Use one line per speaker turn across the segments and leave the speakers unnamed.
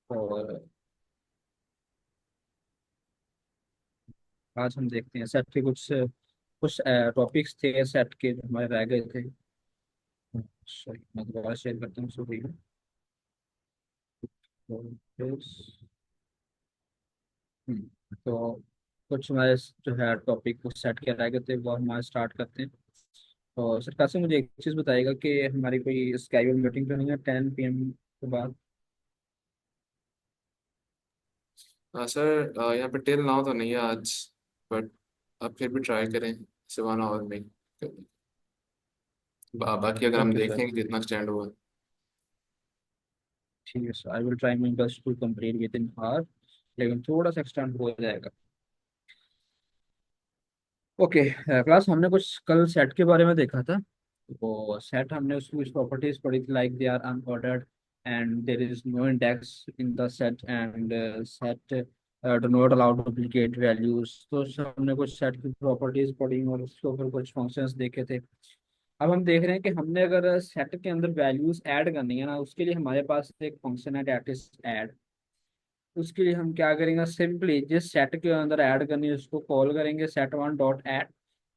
और आज हम देखते हैं सेट के कुछ कुछ टॉपिक्स थे सेट के जो हमारे रह गए थे। सॉरी, मैं दोबारा शेयर करता हूँ सभी में। तो तो कुछ हमारे जो है टॉपिक कुछ सेट के रह गए थे वो हमारे स्टार्ट करते हैं। तो सर कासिम मुझे एक चीज़ बताइएगा कि हमारी कोई स्काइप मीटिंग तो नहीं है 10 PM के बाद?
हाँ सर, यहाँ पे टिल नाउ तो नहीं है आज। बट आप फिर भी ट्राई करें, 1 आवर में। बाकी अगर हम
ओके सर।
देखें कि कितना स्टैंड हुआ।
ठीक है sir, I will try my best to complete within hour, लेकिन थोड़ा सा एक्सटेंड हो जाएगा। ओके क्लास, हमने कुछ कल सेट के बारे में देखा था। वो सेट हमने उसकी कुछ प्रॉपर्टीज पढ़ी थी, like they are unordered and there is no index in the set and set do not allow duplicate values. तो हमने कुछ सेट की प्रॉपर्टीज पढ़ी और उसके ऊपर कुछ फंक्शंस देखे थे। अब हम देख रहे हैं कि हमने अगर सेट के अंदर वैल्यूज ऐड करनी है ना, उसके लिए हमारे पास एक फंक्शन है डेट इज ऐड। उसके लिए हम क्या करेंगे, सिंपली जिस सेट के अंदर ऐड करनी है उसको कॉल करेंगे सेट वन डॉट ऐड।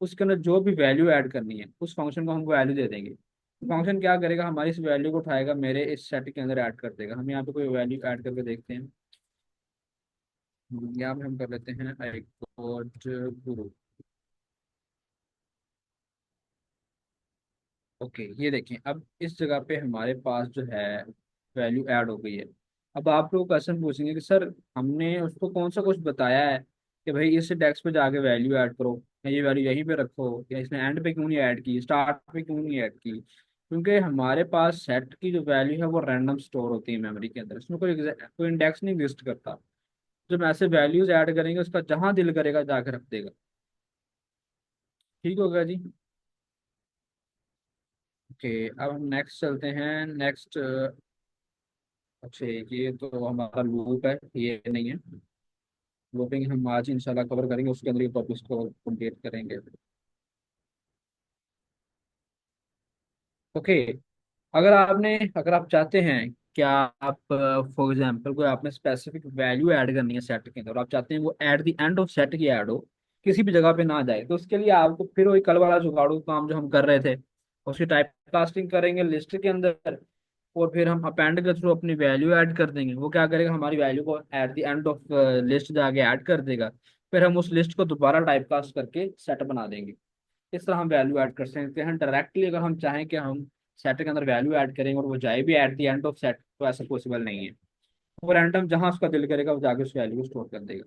उसके अंदर जो भी वैल्यू ऐड करनी है उस फंक्शन को हम वैल्यू दे देंगे। फंक्शन क्या करेगा, हमारी इस वैल्यू को उठाएगा, मेरे इस सेट के अंदर ऐड कर देगा। हम यहाँ पे कोई वैल्यू ऐड करके देखते हैं। यहाँ पे हम कर लेते हैं एक गुरु। ओके, ये देखें, अब इस जगह पे हमारे पास जो है वैल्यू ऐड हो गई है। अब आप लोग क्वेश्चन पूछेंगे कि सर हमने उसको कौन सा कुछ बताया है कि भाई इस डेस्क पे जाके वैल्यू ऐड करो, या ये वैल्यू यहीं पे रखो, या इसने एंड पे क्यों नहीं ऐड की, स्टार्ट पे क्यों नहीं ऐड की? क्योंकि हमारे पास सेट की जो वैल्यू है वो रैंडम स्टोर होती है मेमोरी के अंदर, इसमें कोई इंडेक्स नहीं लिस्ट करता। जब ऐसे वैल्यूज ऐड करेंगे उसका जहां दिल करेगा जाके रख देगा। ठीक होगा जी। ओके, अब हम नेक्स्ट चलते हैं। नेक्स्ट, अच्छा ये तो हमारा लूप है, ये नहीं है। लूपिंग हम आज इंशाल्लाह कवर करेंगे, उसके अंदर ये टॉपिक्स को कंप्लीट करेंगे। ओके, अगर आप चाहते हैं क्या, आप फॉर एग्जांपल कोई आपने स्पेसिफिक वैल्यू ऐड करनी है सेट के अंदर और आप चाहते हैं वो at the end of set की ऐड हो, किसी भी जगह पे ना जाए, तो उसके लिए आपको फिर वही कल वाला जुगाड़ू काम जो हम कर रहे थे, उसकी टाइप कास्टिंग करेंगे लिस्ट के अंदर। और फिर हम अपेंड के थ्रू अपनी वैल्यू ऐड कर देंगे। वो क्या करेगा, हमारी वैल्यू को at the end of list जाके ऐड कर देगा। फिर हम उस लिस्ट को दोबारा टाइप कास्ट करके सेट बना देंगे। इस तरह हम वैल्यू ऐड कर सकते हैं डायरेक्टली। अगर हम चाहें कि हम सेट के अंदर वैल्यू ऐड करेंगे और वो जाए भी at the end of set, तो ऐसा पॉसिबल नहीं है। वो रैंडम जहां उसका दिल करेगा वो जाके उस वैल्यू को स्टोर कर देगा।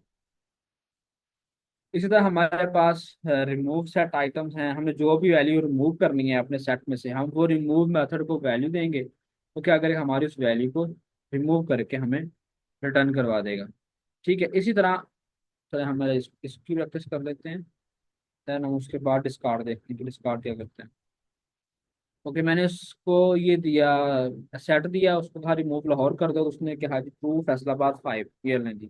इसी तरह हमारे पास रिमूव सेट आइटम्स हैं। हमें जो भी वैल्यू रिमूव करनी है अपने सेट में से, हम वो रिमूव मेथड को वैल्यू देंगे। तो क्या करेगा, हमारी उस वैल्यू को रिमूव करके हमें रिटर्न करवा देगा। ठीक है, इसी तरह तो हम इसकी प्रैक्टिस कर लेते हैं। देन हम उसके बाद डिस्कार्ड देखते हैं कि डिस्कार्ड क्या करते हैं। ओके, मैंने उसको ये दिया, सेट दिया, उसको कहा रिमूव लाहौर कर दो, तो उसने कहा कि ट्रू फैसलाबाद 5, ये लें जी,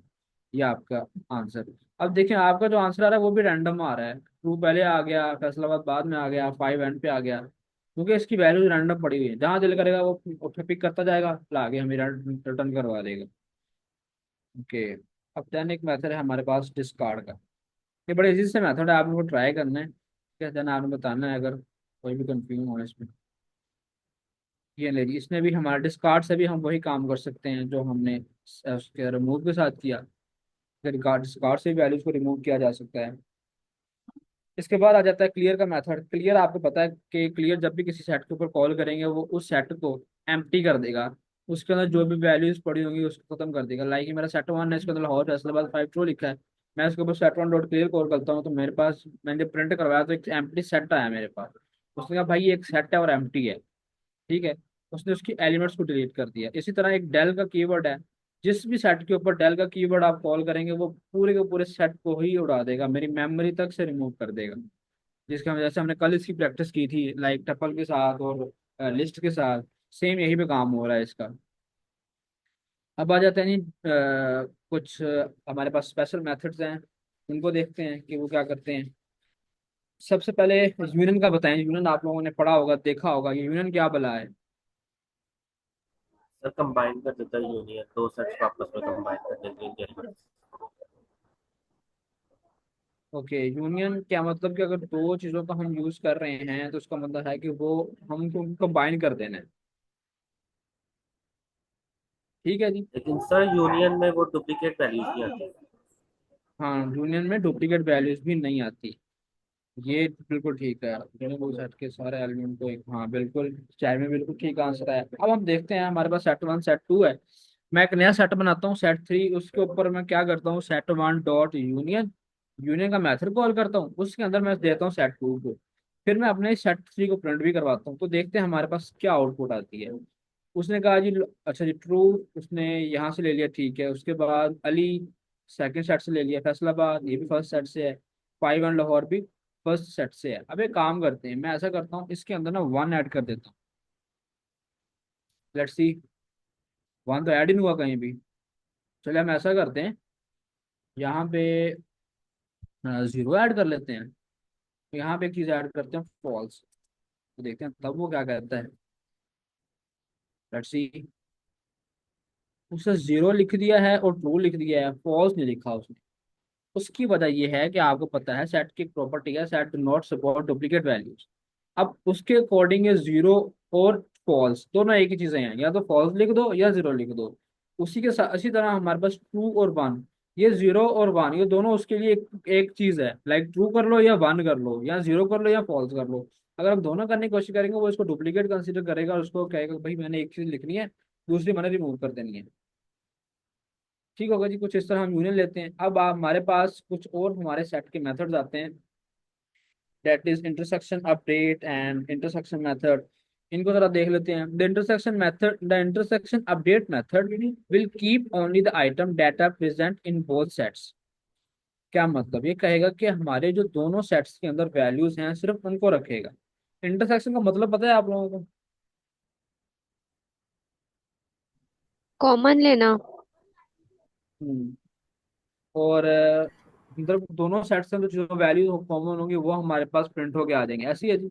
ये आपका आंसर। अब देखिए आपका जो आंसर आ रहा है वो भी रैंडम आ रहा है। ट्रू पहले आ गया, फैसलाबाद बाद में आ गया, 5 एंड पे आ गया, क्योंकि इसकी वैल्यू रैंडम पड़ी हुई है। जहाँ दिल करेगा वो उठे पिक करता जाएगा, ला के हमें रिटर्न करवा देगा। ओके, अब देन एक मेथड है हमारे पास डिस्कार्ड का। ये बड़े इजी से मेथड है, आप इनको ट्राई करना है। क्या देन आपने बताना है अगर कोई भी कंफ्यूजन हो इसमें। ये ले जी, इसने भी हमारे डिस्कार्ड से भी हम वही काम कर सकते हैं जो हमने उसके रिमूव के साथ किया। डिस्कार्ड से वैल्यूज को रिमूव किया जा सकता है। इसके बाद आ जाता है क्लियर का मेथड। क्लियर आपको पता है कि क्लियर जब भी किसी सेट के ऊपर कॉल करेंगे वो उस सेट को एम्प्टी कर देगा। उसके अंदर जो भी वैल्यूज पड़ी होंगी उसको खत्म कर देगा। लाइक मेरा सेट वन है, इसके अंदर लाहौर फैसलाबाद 5 ट्रू लिखा है। मैं उसके ऊपर set one dot clear call करता हूँ तो मेरे पास, मैंने प्रिंट करवाया तो एक एम्प्टी सेट आया मेरे पास। उसने कहा भाई ये एक सेट है और एम्प्टी है। ठीक है, उसने उसकी एलिमेंट्स को डिलीट कर दिया। इसी तरह एक डेल का कीवर्ड है। जिस भी सेट के ऊपर डेल का कीवर्ड आप कॉल करेंगे वो पूरे के पूरे सेट को ही उड़ा देगा, मेरी मेमोरी तक से रिमूव कर देगा। जिसका जैसे हमने कल इसकी प्रैक्टिस की थी लाइक टपल के साथ और लिस्ट के साथ, सेम यही पे काम हो रहा है इसका। अब आ जाते हैं जी, कुछ हमारे पास स्पेशल मेथड्स हैं, उनको देखते हैं कि वो क्या करते हैं। सबसे पहले यूनियन का बताएं। यूनियन आप लोगों ने पढ़ा होगा, देखा होगा, ये यूनियन क्या भला है?
सर कंबाइन कर देता है यूनियन, दो सेट्स आपस में कंबाइन कर देंगे इंडियन।
ओके, यूनियन क्या मतलब कि अगर दो चीजों का हम यूज कर रहे हैं तो उसका मतलब है कि वो हमको कंबाइन कर देना है। ठीक है जी।
लेकिन सर यूनियन में वो डुप्लीकेट वैल्यूज नहीं आती।
हाँ, यूनियन में डुप्लीकेट वैल्यूज भी नहीं आती। ये बिल्कुल ठीक है, दोनों सेट के सारे एलिमेंट को एक, हाँ बिल्कुल, चार में बिल्कुल ठीक आंसर है। अब हम देखते हैं, हमारे पास सेट वन सेट टू है। मैं एक नया सेट बनाता हूँ सेट थ्री, उसके ऊपर मैं क्या करता हूँ, set one dot union, union का मेथड कॉल करता हूँ, उसके अंदर मैं देता हूँ सेट टू को। फिर मैं अपने सेट थ्री को प्रिंट भी करवाता हूँ, तो देखते हैं हमारे पास क्या आउटपुट आती है। उसने कहा जी, अच्छा जी ट्रू, उसने यहाँ से ले लिया, ठीक है। उसके बाद अली सेकंड सेट से ले लिया, फैसलाबाद ये भी फर्स्ट सेट से है, फाइव एंड लाहौर भी फर्स्ट सेट से है। अब एक काम करते हैं, मैं ऐसा करता हूँ, इसके अंदर ना वन ऐड कर देता हूँ। लेट्स सी, वन तो ऐड ही नहीं हुआ कहीं भी। चलिए हम ऐसा करते हैं, यहाँ पे जीरो ऐड कर लेते हैं। तो यहाँ पे एक चीज ऐड करते हैं, फॉल्स। तो देखते हैं तब वो क्या कहता है। लेट्स सी, उसने जीरो लिख दिया है और ट्रू लिख दिया है, फॉल्स नहीं लिखा उसने। उसकी वजह यह है कि आपको पता है सेट की प्रॉपर्टी है, set do not support duplicate values. अब उसके अकॉर्डिंग ये जीरो और फॉल्स दोनों एक ही चीजें हैं, या तो फॉल्स लिख दो या जीरो लिख दो। उसी के साथ इसी तरह हमारे पास ट्रू और वन, ये जीरो और वन ये दोनों उसके लिए एक चीज है, लाइक ट्रू कर लो या वन कर लो, या जीरो कर लो या फॉल्स कर लो। अगर हम दोनों करने की कोशिश करेंगे, वो इसको डुप्लीकेट कंसीडर करेगा और उसको कहेगा भाई मैंने एक चीज लिखनी है, दूसरी मैंने रिमूव कर देनी है। ठीक होगा जी, कुछ इस तरह हम यूनियन लेते हैं। अब आप हमारे पास कुछ और हमारे सेट के मेथड्स आते हैं, that is intersection update and intersection method. इनको जरा देख लेते हैं। The intersection update method will keep only the item data present in both sets. क्या मतलब, ये कहेगा कि हमारे जो दोनों सेट्स के अंदर वैल्यूज हैं सिर्फ उनको रखेगा। इंटरसेक्शन का मतलब पता है आप लोगों को?
कॉमन लेना।
हम्म। और मतलब दोनों सेट्स में जो वैल्यू कॉमन होंगी वो हमारे पास प्रिंट होके आ जाएंगे, ऐसी है जी।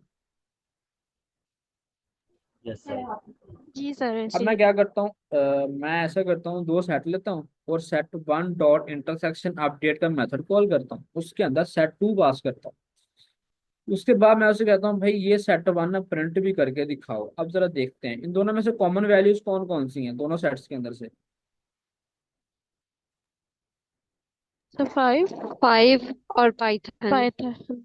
Yes sir.
जी सर,
अब
ऐसे
मैं
ही।
क्या करता हूँ, मैं ऐसा करता हूँ, दो सेट लेता हूँ और set one dot intersection update का मेथड कॉल करता हूँ, उसके अंदर सेट टू पास करता हूँ। उसके बाद मैं उसे कहता हूँ भाई ये सेट वन ना प्रिंट भी करके दिखाओ। अब जरा देखते हैं इन दोनों में से कॉमन वैल्यूज कौन कौन सी हैं दोनों सेट्स के अंदर से।
Sir five.
फाइव और पाइथन।
पाइथन।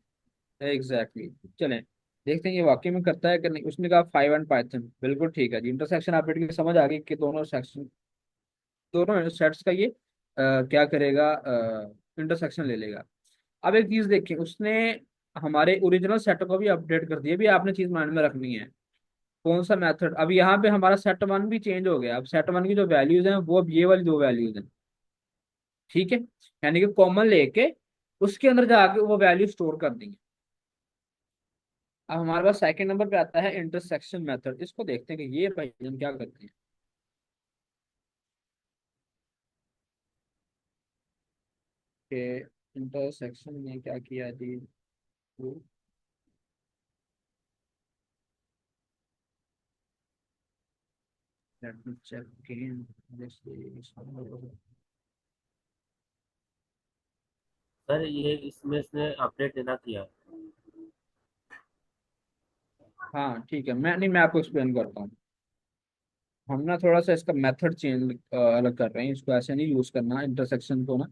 एग्जैक्टली चलें, देखते हैं ये वाकई में करता है कि नहीं। उसने कहा फाइव एंड पाइथन, बिल्कुल ठीक है जी। इंटरसेक्शन अपडेट की समझ आ गई कि दोनों सेक्शन, दोनों सेट्स का ये क्या करेगा, इंटरसेक्शन ले लेगा। अब एक चीज देखिए, उसने हमारे ओरिजिनल सेट को भी अपडेट कर दिया, भी आपने चीज माइंड में रखनी है। कौन सा मेथड, अब यहाँ पे हमारा सेट वन भी चेंज हो गया। अब सेट वन की जो वैल्यूज हैं वो अब ये वाली दो वैल्यूज हैं, ठीक है। यानी कि कॉमन लेके उसके अंदर जाके वो वैल्यू स्टोर कर देंगे। अब हमारे पास सेकंड नंबर पे आता है इंटरसेक्शन मेथड। इसको देखते हैं कि ये भाई हम क्या करते हैं। कि इंटरसेक्शन में क्या किया जी, let me check again.
Sir ये इसमें इसने अपडेट देना किया।
हाँ ठीक है, मैं नहीं, मैं आपको एक्सप्लेन करता हूँ। हम ना थोड़ा सा इसका मेथड चेंज अलग कर रहे हैं, इसको ऐसे नहीं यूज करना इंटरसेक्शन को ना।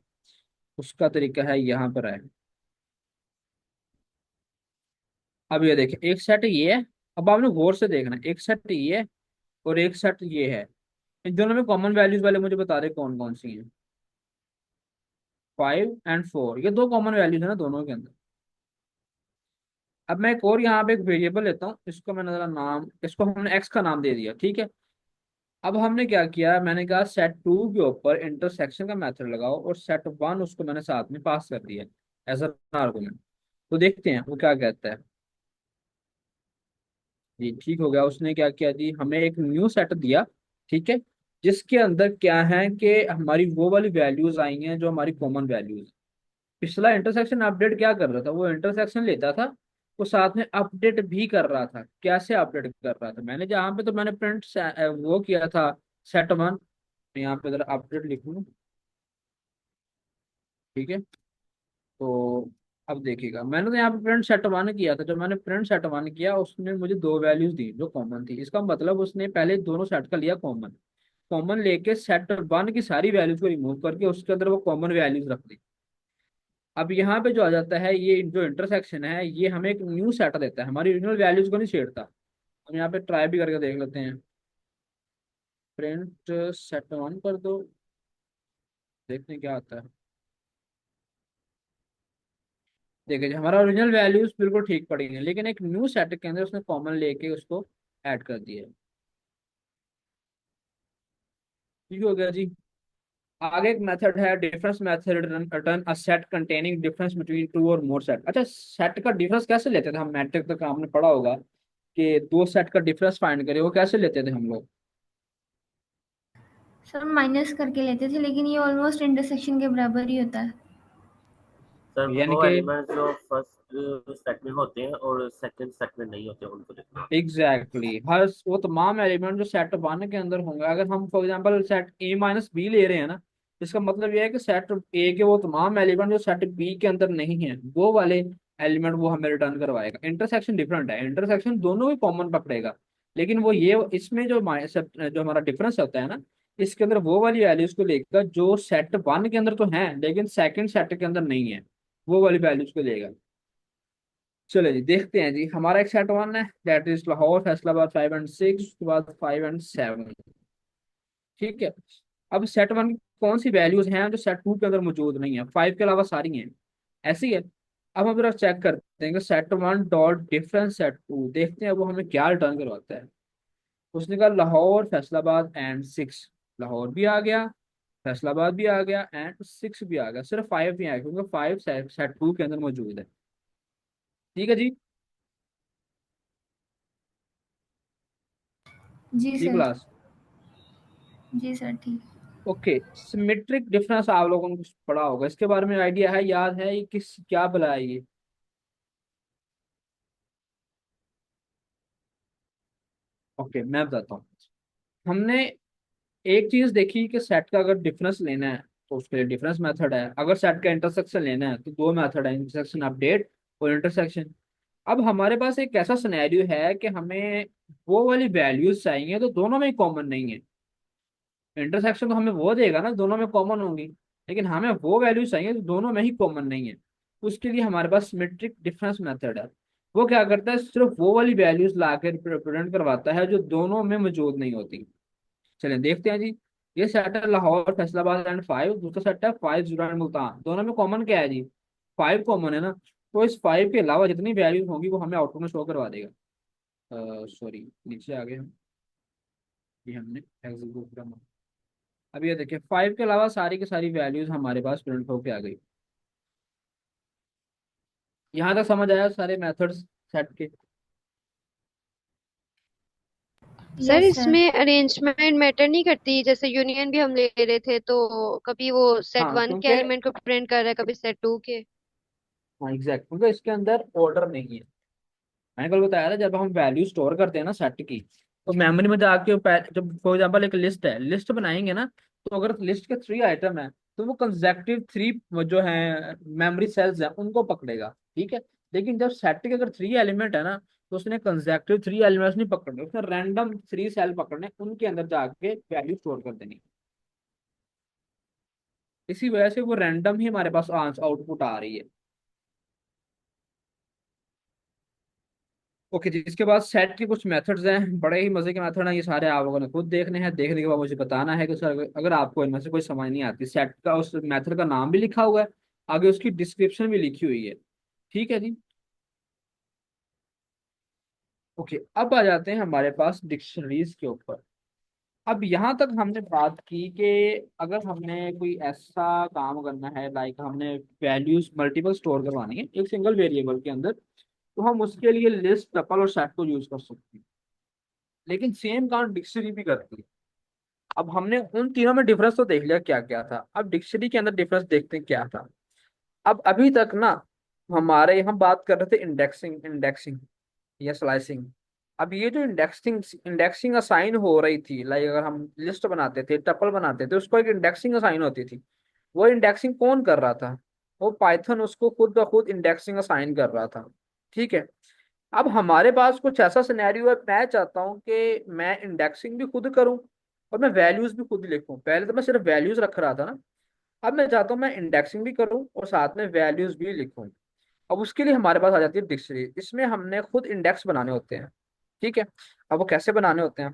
उसका तरीका है यहाँ पर है। अब ये देखिए, एक सेट ये है। अब आपने गौर से देखना, एक सेट ये है और एक सेट ये है। इन दोनों में कॉमन वैल्यूज वाले मुझे बता रहे कौन कौन सी हैं। फाइव एंड फोर, ये दो कॉमन वैल्यूज है ना दोनों के अंदर। अब मैं एक और यहाँ पे एक वेरिएबल लेता हूँ, इसको मैंने जरा नाम, इसको हमने एक्स का नाम दे दिया, ठीक है। अब हमने क्या किया, मैंने कहा सेट टू के ऊपर इंटरसेक्शन का मेथड लगाओ और सेट वन उसको मैंने साथ में पास कर दिया एज एन आर्गुमेंट। तो देखते हैं वो क्या कहता है। जी ठीक हो गया। उसने क्या किया जी, हमें एक न्यू सेट दिया, ठीक है, जिसके अंदर क्या है कि हमारी वो वाली वैल्यूज आई हैं जो हमारी कॉमन वैल्यूज। पिछला इंटरसेक्शन अपडेट क्या कर रहा था, वो इंटरसेक्शन लेता था, वो साथ में अपडेट भी कर रहा था। कैसे अपडेट कर रहा था, मैंने जहाँ पे तो मैंने प्रिंट वो किया था सेट वन, यहाँ पे जरा अपडेट लिख लूँ। ठीक है, तो अब देखिएगा, मैंने तो यहाँ पे प्रिंट सेट वन किया था। जब मैंने प्रिंट सेट वन किया उसने मुझे दो वैल्यूज दी जो कॉमन थी। इसका मतलब उसने पहले दोनों सेट का लिया कॉमन, कॉमन लेके सेट वन की सारी वैल्यूज को रिमूव करके उसके अंदर वो कॉमन वैल्यूज रख दी। अब यहाँ पे जो आ जाता है, ये जो इंटरसेक्शन है ये हमें एक न्यू सेट देता है, हमारी ओरिजिनल वैल्यूज को नहीं छेड़ता। हम यहाँ पे ट्राई भी करके देख लेते हैं। प्रिंट सेट वन कर दो, देखते हैं क्या आता है। देखिए जी, हमारा ओरिजिनल वैल्यूज बिल्कुल ठीक पड़ी है, लेकिन एक न्यू सेट के अंदर उसने कॉमन लेके उसको ऐड कर दिया है। ठीक हो गया जी। आगे एक मेथड है difference method, return a set containing difference between two और मोर सेट। अच्छा, सेट का डिफरेंस कैसे लेते थे हम? मैट्रिक तक आपने पढ़ा होगा कि दो सेट का डिफरेंस फाइंड करें, वो कैसे लेते थे हम लोग?
सर माइनस करके लेते थे, लेकिन ये ऑलमोस्ट इंटरसेक्शन के बराबर ही होता है।
सर
यानी
वो
कि
एलिमेंट्स जो फर्स्ट सेट में होते हैं और सेकंड सेट में नहीं होते उनको लिखना होता
एग्जैक्टली हर वो तमाम एलिमेंट जो सेट वन के अंदर होंगे, अगर हम for example set A minus B ले रहे हैं ना, इसका मतलब यह है कि सेट ए के वो तमाम एलिमेंट जो सेट बी के अंदर नहीं है, वो वाले एलिमेंट वो हमें रिटर्न करवाएगा। इंटरसेक्शन डिफरेंट है, इंटरसेक्शन दोनों ही कॉमन पकड़ेगा, लेकिन वो ये इसमें जो हमारा डिफरेंस होता है ना, इसके अंदर वो वाली वैल्यूज को लेगा जो सेट वन के अंदर तो है लेकिन सेकंड सेट के अंदर नहीं है, वो वाली वैल्यूज को लेगा। चलो जी, देखते हैं जी। हमारा एक सेट वन है, दैट इज लाहौर, फैसलाबाद 5 और 6, उसके बाद 5 और 7। ठीक है, अब सेट वन की कौन सी वैल्यूज हैं जो सेट टू के अंदर मौजूद नहीं है? 5 के अलावा सारी हैं, ऐसी है। अब हम जरा चेक करते हैं कि set one dot difference set two, देखते हैं वो हमें क्या रिटर्न करवाता है। उसने कहा लाहौर, फैसलाबाद एंड 6। लाहौर भी आ गया, फैसलाबाद भी आ गया एंड 6 भी आ गया, सिर्फ 5 नहीं आया क्योंकि 5 सेट टू के अंदर मौजूद है। ठीक है जी।
जी
सी
सर।
क्लास।
जी सर ठीक।
ओके, सिमेट्रिक डिफरेंस आप लोगों को कुछ पढ़ा होगा, इसके बारे में आइडिया है, याद है ये किस क्या भला है ये? ओके, मैं बताता हूँ। हमने एक चीज देखी कि सेट का अगर डिफरेंस लेना है तो उसके लिए डिफरेंस मेथड है, अगर सेट का इंटरसेक्शन लेना है तो दो मेथड है, इंटरसेक्शन अपडेट और इंटरसेक्शन। अब हमारे पास एक ऐसा सिनेरियो है कि हमें वो वाली वैल्यूज चाहिए तो दोनों में कॉमन नहीं है। इंटरसेक्शन तो हमें वो देगा ना दोनों में कॉमन होंगी, लेकिन हमें वो वैल्यू चाहिए जो दोनों में ही कॉमन नहीं है। उसके लिए हमारे पास सिमेट्रिक डिफरेंस मेथड है। वो क्या करता है, सिर्फ वो वाली वैल्यूज ला के रिप्रेजेंट करवाता है जो दोनों में मौजूद नहीं होती। चलिए देखते हैं जी। ये सेट है लाहौर, फैसलाबाद एंड 5, दूसरा सेट है 5 एंड मुल्तान। दोनों में कॉमन क्या है जी? 5 कॉमन है ना, तो इस 5 के अलावा जितनी वैल्यूज होंगी वो हमें आउटपुट में शो करवा देगा। सॉरी, नीचे आ गए हम, ये हमने एग्जीक्यूट किया। अब ये देखिए, 5 के अलावा सारी की सारी वैल्यूज हमारे पास प्रिंट होके आ गई। यहाँ तक समझ आया सारे मेथड्स सेट के?
Sir
yes sir.
इसमें अरेंजमेंट मैटर नहीं करती, जैसे यूनियन भी हम ले रहे थे तो कभी वो सेट
हाँ
वन के
क्योंकि,
एलिमेंट को प्रिंट कर रहा है, कभी सेट टू के।
हाँ एग्जैक्ट, क्योंकि इसके अंदर ऑर्डर नहीं है। मैंने कल बताया था, जब हम वैल्यू स्टोर करते हैं ना सेट की, तो मेमोरी में जाके जब फॉर एग्जाम्पल एक लिस्ट है, लिस्ट बनाएंगे ना, तो अगर लिस्ट के 3 आइटम है तो वो कंसेक्टिव 3 जो है मेमोरी सेल्स हैं उनको पकड़ेगा। ठीक है, लेकिन जब सेट के अगर 3 एलिमेंट है ना, तो उसने कंसेक्टिव 3 एलिमेंट्स नहीं पकड़ने, उसने रैंडम 3 सेल पकड़ने, उनके अंदर जाके वैल्यू स्टोर कर देनी। इसी वजह से वो रैंडम ही हमारे पास आउटपुट आ रही है। ओके जी, इसके बाद सेट के कुछ मेथड्स हैं, बड़े ही मजे के मेथड हैं ये सारे, आप लोगों ने खुद देखने हैं, देखने के बाद मुझे बताना है कि सर अगर आपको इनमें से कोई समझ नहीं आती। सेट का उस मेथड का नाम भी लिखा हुआ है, आगे उसकी डिस्क्रिप्शन भी लिखी हुई है। ठीक है जी। ओके, अब आ जाते हैं हमारे पास डिक्शनरीज के ऊपर। अब यहाँ तक हमने बात की कि अगर हमने कोई ऐसा काम करना है, लाइक हमने वैल्यूज मल्टीपल स्टोर करवानी है एक सिंगल वेरिएबल के अंदर, तो हम उसके लिए लिस्ट, टपल और सेट को यूज कर सकते हैं। लेकिन सेम काम डिक्शनरी भी करती है। अब हमने उन तीनों में डिफरेंस तो देख लिया क्या क्या था, अब डिक्शनरी के अंदर डिफरेंस देखते हैं क्या था। अब अभी तक ना हमारे हम बात कर रहे थे इंडेक्सिंग इंडेक्सिंग या स्लाइसिंग। अब ये जो इंडेक्सिंग इंडेक्सिंग असाइन हो रही थी, लाइक अगर हम लिस्ट बनाते थे, टपल बनाते थे, उसको एक इंडेक्सिंग असाइन होती थी। वो इंडेक्सिंग कौन कर रहा था? वो पाइथन उसको खुद ब खुद इंडेक्सिंग असाइन कर रहा था। ठीक है। अब हमारे पास कुछ ऐसा सिनेरियो है, मैं चाहता हूँ कि मैं इंडेक्सिंग भी खुद करूँ और मैं वैल्यूज भी खुद लिखूँ। पहले तो मैं सिर्फ वैल्यूज रख रहा था ना, अब मैं चाहता हूँ मैं इंडेक्सिंग भी करूँ और साथ में वैल्यूज भी लिखूँ। अब उसके लिए हमारे पास आ जाती है डिक्शनरी। इसमें हमने खुद इंडेक्स बनाने होते हैं। ठीक है। अब वो कैसे बनाने होते हैं?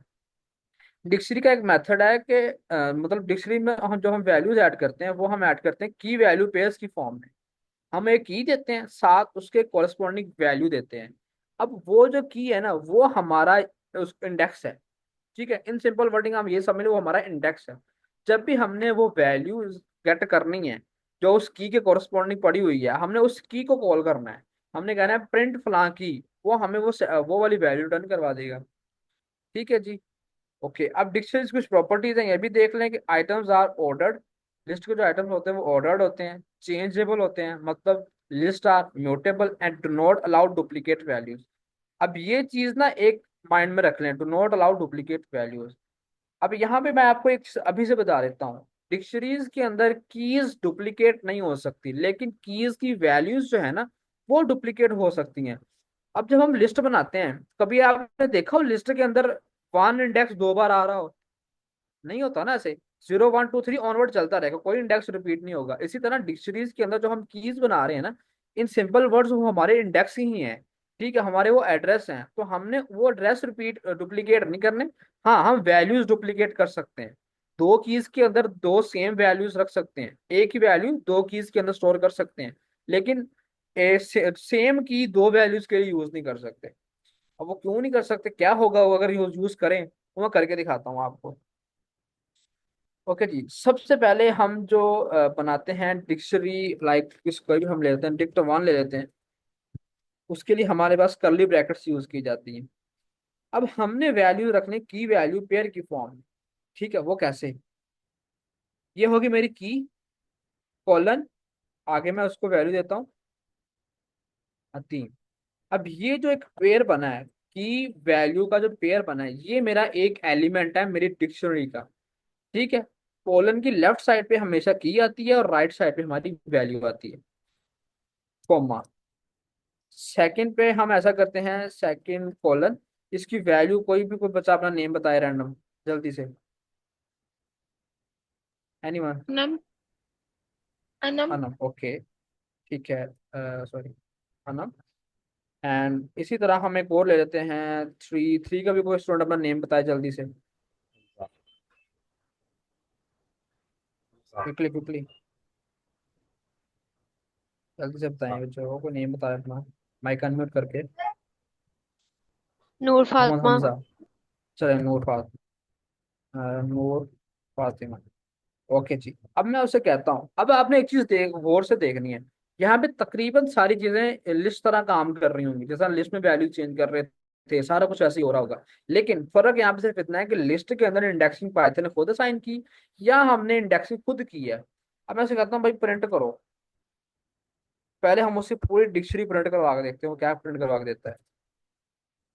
डिक्शनरी का एक मेथड है कि मतलब डिक्शनरी में हम जो हम वैल्यूज ऐड करते हैं वो हम ऐड करते हैं की वैल्यू पेयर्स की फॉर्म में। हम एक की देते हैं, साथ उसके कॉरेस्पॉन्डिंग वैल्यू देते हैं। अब वो जो की है ना, वो हमारा उस इंडेक्स है। ठीक है। इन सिंपल वर्डिंग हम ये समझ लो वो हमारा इंडेक्स है। जब भी हमने वो वैल्यूज गेट करनी है जो उस की के कॉरेस्पॉन्डिंग पड़ी हुई है, हमने उस की को कॉल करना है। हमने कहना है प्रिंट फलां की, वो हमें वो वाली वैल्यू रिटर्न करवा देगा। ठीक है जी। ओके। अब डिक्शनरी कुछ प्रॉपर्टीज हैं, ये भी देख लें कि आइटम्स आर ऑर्डर्ड। लिस्ट के जो आइटम्स होते हैं वो ऑर्डर्ड होते हैं, चेंजेबल होते हैं, मतलब list are mutable and do not allow duplicate values. अब ये चीज ना एक माइंड में रख लें, do not allow duplicate values. अब यहाँ पे मैं आपको एक अभी से बता देता हूँ, डिक्शनरीज के अंदर कीज डुप्लीकेट नहीं हो सकती, लेकिन कीज की वैल्यूज जो है ना वो डुप्लीकेट हो सकती हैं। अब जब हम लिस्ट बनाते हैं, कभी आपने देखा हो लिस्ट के अंदर वन इंडेक्स दो बार आ रहा हो? नहीं होता ना ऐसे। 0 1 2 3 ऑनवर्ड चलता रहेगा, कोई इंडेक्स रिपीट नहीं होगा। इसी तरह डिक्शनरीज के अंदर जो हम कीज बना रहे हैं ना, इन सिंपल वर्ड्स वो हमारे इंडेक्स ही हैं। ठीक है। हमारे वो एड्रेस हैं, तो हमने वो एड्रेस रिपीट डुप्लीकेट नहीं करने। हाँ, हम वैल्यूज डुप्लीकेट कर सकते हैं। दो कीज के अंदर दो सेम वैल्यूज रख सकते हैं, एक ही वैल्यू दो कीज के अंदर स्टोर कर सकते हैं, लेकिन सेम की दो वैल्यूज के लिए यूज नहीं कर सकते। अब वो क्यों नहीं कर सकते, क्या होगा वो अगर यूज यूज करें, तो मैं करके दिखाता हूँ आपको। ओके जी। सबसे पहले हम जो बनाते हैं डिक्शनरी, लाइक किस कोई भी हम ले लेते हैं, डिक्ट वन ले लेते हैं। उसके लिए हमारे पास कर्ली ब्रैकेट्स यूज की जाती हैं। अब हमने वैल्यू रखने की वैल्यू पेयर की फॉर्म में। ठीक है। वो कैसे? ये होगी मेरी की, कॉलन, आगे मैं उसको वैल्यू देता हूँ 3। अब ये जो एक पेयर बना है, की वैल्यू का जो पेयर बना है, ये मेरा एक एलिमेंट है मेरी डिक्शनरी का। ठीक है। कॉलन की लेफ्ट साइड पे हमेशा की आती है और राइट साइड पे हमारी वैल्यू आती है, कॉमा। सेकंड पे हम ऐसा करते हैं, सेकंड कॉलन, इसकी वैल्यू कोई बच्चा अपना नेम बताए रैंडम, जल्दी से। एनीवन?
अनम। अनम।
अनम। ओके। ठीक है। सॉरी, अनम। एंड इसी तरह हम एक और ले लेते हैं, थ्री। थ्री का भी कोई स्टूडेंट अपना नेम बताए जल्दी से, क्विकली क्विकली, जल्दी से बताएं बच्चों को, कोई नेम बताए अपना, माइक अनम्यूट करके।
नूर
मोहम्मद
फातिमा।
हमजा। चले, नूर फातिमा। ओके जी। अब मैं उसे कहता हूँ, अब आपने एक चीज गौर से देखनी है। यहाँ पे तकरीबन सारी चीजें लिस्ट तरह काम कर रही होंगी, जैसा लिस्ट में वैल्यू चेंज कर रहे थे, सारा कुछ ऐसे ही हो रहा होगा। लेकिन फर्क यहाँ पे सिर्फ इतना है कि लिस्ट के अंदर इंडेक्सिंग पाइथन ने खुद असाइन की या हमने इंडेक्सिंग खुद की है। अब मैं उसे कहता हूँ भाई प्रिंट करो। पहले हम उससे पूरी डिक्शनरी प्रिंट करवा के देखते हैं वो क्या प्रिंट करवा के देता है।